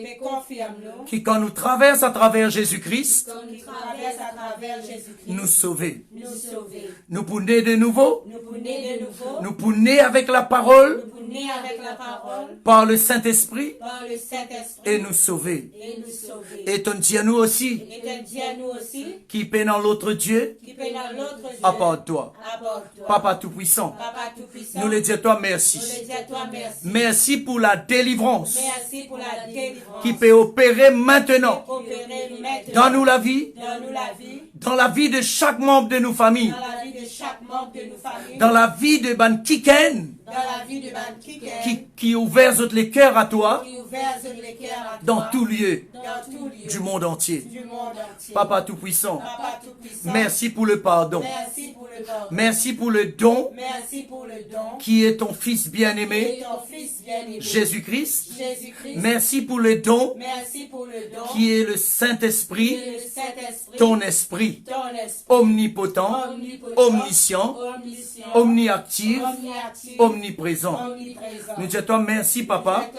que quand nous traversons à travers Jésus-Christ, nous sauver. Nous pour naître de nouveau. Nous pour naître avec la parole. Par le Saint-Esprit. Et nous sauver. Et ton Dieu nous aussi. Qui paie dans l'autre Dieu. À part toi. Papa Tout-Puissant. Nous le disons toi merci. Merci pour la délivrance. Qui peut opérer maintenant. Dans nous la vie. Dans la vie de chaque membre de nos familles. Dans la vie de Ban Kiken. Qui ouvert les cœurs à toi. Dans tout lieu. Du monde entier. Papa Tout-Puissant. Merci pour le pardon. Merci pour le don. Qui est ton Fils bien-aimé. Jésus-Christ. Merci pour le don. Qui est le Saint-Esprit. Ton esprit. Omnipotent. Omniscient. Omniactif. Omniprésent. Nous disons toi merci, Papa,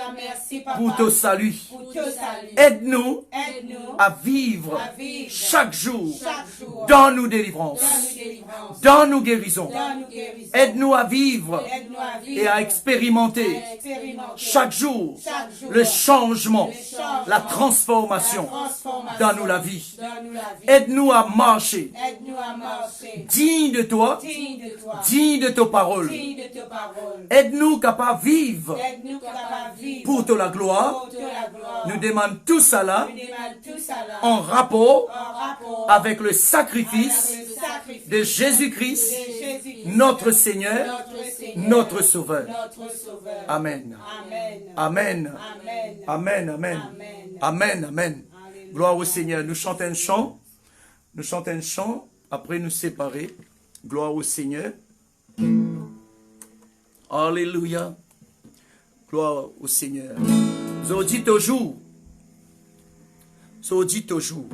pour ton salut. pour te saluer. Aide-nous Aide-nous à vivre à vivre chaque jour chaque jour dans nos délivrances, dans nos délivrances, dans nos guérisons. dans nos guérisons. Aide-nous à vivre Aide-nous à vivre et à expérimenter à expérimenter chaque jour chaque jour le changement, changement, la transformation la transformation dans nous la vie. dans nous la vie. Aide-nous à marcher Aide-nous à marcher digne de toi, digne de toi, digne de tes paroles. digne de tes paroles. Aide-nous capables de vivre Aide-nous capables de vivre pour te la gloire. pour te la gloire. Nous demandons tout cela Nous demandons tout ça là en rapport en rapport avec le avec sacrifice le sacrifice de Jésus-Christ, de Jésus-Christ, notre Seigneur, notre Seigneur, notre Sauveur. notre Sauveur. Amen. Amen. Amen. Amen. Amen. Amen. Amen. Amen. Gloire au Seigneur. Nous chantons un chant. Nous chantons un chant. Après nous séparer. Gloire au Seigneur. Alléluia. Gloire au Seigneur. Zodi toujours. Zodi toujours.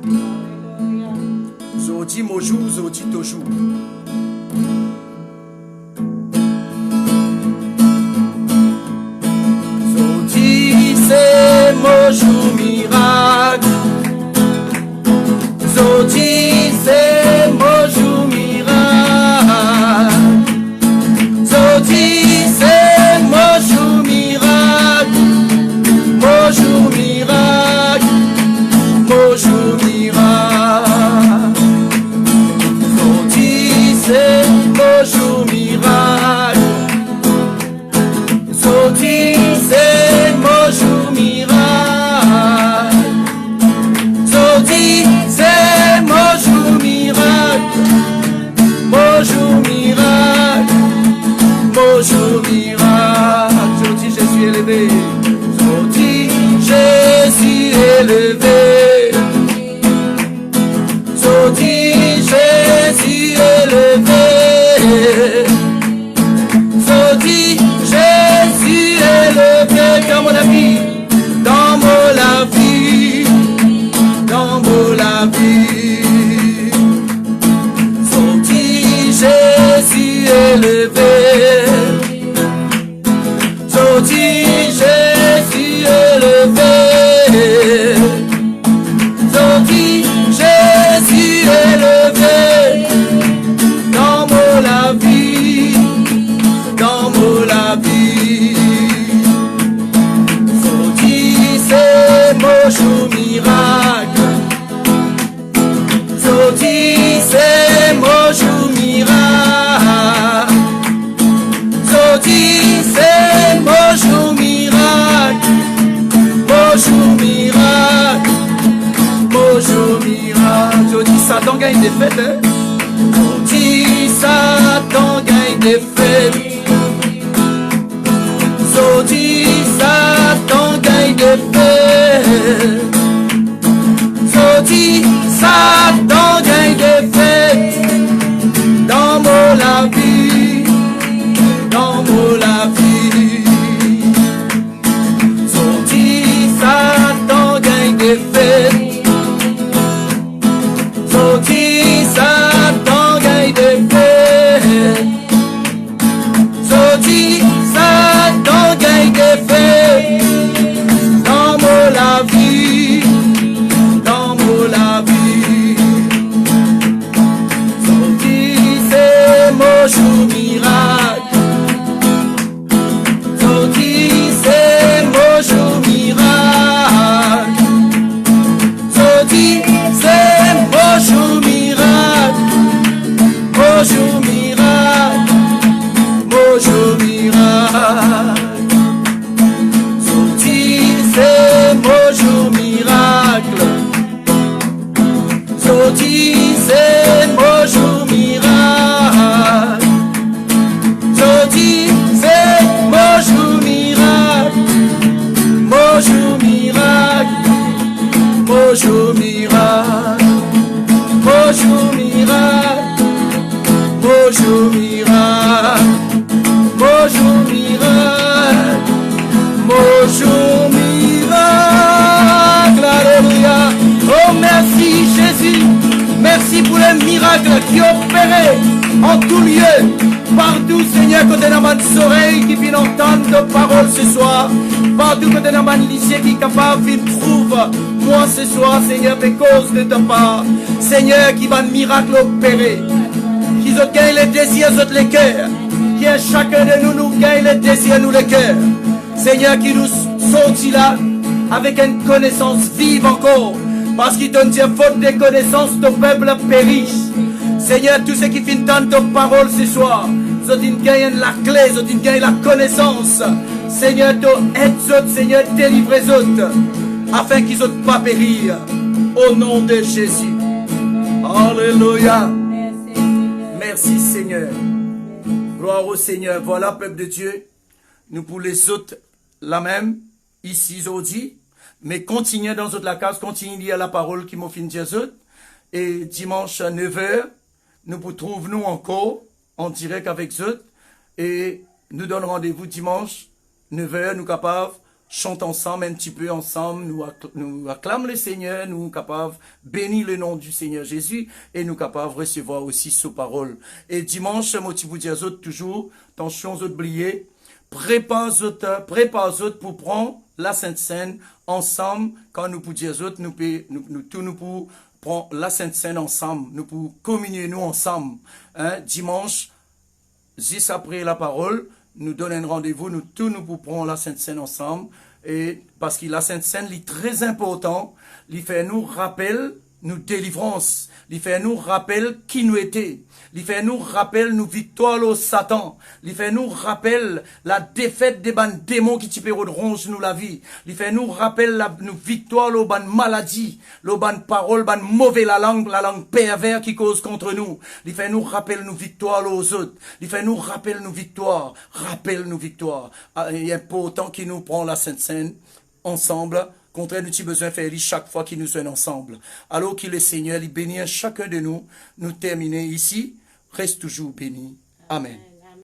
Zodi mojou, zodi toujours. Zodi c'est mojou miracle. Zodi c'est mojou miracle. Zodi c'est mojou miracle. Mojou miracle. Mojou miracle. Zodi c'est mojou miracle. Zodi c'est mojou miracle. Zodi c'est mojou miracle. Mojou miracle. Mojou miracle. Zodi Jésus élevé. Zodi Jésus élevé. Zodi Jésus élevé. Zodi Jésus élevé dans mon vie, dans mon vie, dans mon vie. Zodi Jésus élevé. Zodi Jésus élevé. Zodi Jésus élevé dans mon vie, dans mon vie. Zodi c'est mojou miracle. Zodi c'est mojou miracle. Zodi c'est mojou miracle. Mojou miracle. Mojou miracle. Zodi Satan gagne des fêtes, hein? Zodi Satan gagne des fêtes. Zodi Satan gagne des fêtes. Zodi Satan gagne des fêtes. Dans mon vie, dans mon vie. Zodi Satan gagne des fêtes. Zodi Satan gagne des fêtes. Zodi Satan gagne des fêtes. Dans mon vie, dans mon vie. Zodi c'est mojou miracle. Zodi c'est mojou miracle. Zodi c'est mojou miracle. Mojou miracle. Mojou miracle. Zodi c'est mojou miracle. Zodi c'est mojou miracle. Zodi c'est mojou miracle. Mojou miracle. Mojou miracle. Mojou miracle. Mojou miracle. Mojou miracle. Mojou miracle. Alléluia. Oh merci Jésus. Merci pour les miracles qui opéraient en tout lieu. Partout Seigneur, quand on a mal d'oreilles qui viennent entendre nos paroles ce soir. Partout que tu as un lycée qui est capable, il trouve. Moi ce soir, Seigneur, mes causes de ta part. Seigneur, qui va un miracle opérer. Qui gagne les désirs, les cœurs. Qui est chacun de nous, nous gagne les désirs, nous les cœurs. Seigneur, qui nous sortit là avec une connaissance vive encore. Parce qu'il donne Dieu, faute de connaissances, ton peuple périt. Seigneur, tous ceux qui finissent tant de paroles ce soir, ils gagnent la clé, ils gagnent la connaissance. Seigneur, aide-eux, Seigneur, délivre-eux, afin qu'ils ne pas périr. Au nom de Jésus. Alléluia. Merci Seigneur. Gloire au Seigneur. Voilà, peuple de Dieu. Nous pour les autres, la même, ici aujourd'hui. Mais continuez dans la case, continuez à lire la parole qui m'a fait dire. Et dimanche à 9h, nous vous trouvons encore en direct avec eux. Et nous donnons rendez-vous dimanche, 9h, nous capables chanter ensemble, un petit peu ensemble, nous acclamons le Seigneur, nous capables bénir le nom du Seigneur Jésus, et nous capables recevoir aussi sa parole. Et dimanche, moi, tu vous dis aux autres toujours, attention aux autres oubliés, prépare-vous pour prendre la Sainte Seine ensemble. Quand nous pour dire aux autres, nous pour prendre la Sainte Seine ensemble, nous pour communier nous ensemble. Hein? Dimanche, juste après la parole, nous donnons un rendez-vous, nous pour prendre la Sainte Seine ensemble. Et parce que la Sainte Seine est très important, il fait nous rappel, nous délivrance, il fait nous rappel qui nous était, il fait nous rappel nous victoire au Satan, il fait nous rappel la défaite des ban démons qui type ronge nous la vie, il fait nous rappel nous victoire au ban maladie, le ban parole, ban mauvais la langue pervers qui cause contre nous, il fait nous rappel nous victoire aux autres, il fait nous rappel nous victoire, il est important qu'il nous prend la Sainte Seine ensemble. Contraire, nous avons besoin de faire chaque fois qu'il nous sommes ensemble. Alors que le Seigneur, il bénit chacun de nous, nous terminer ici, reste toujours béni. Amen.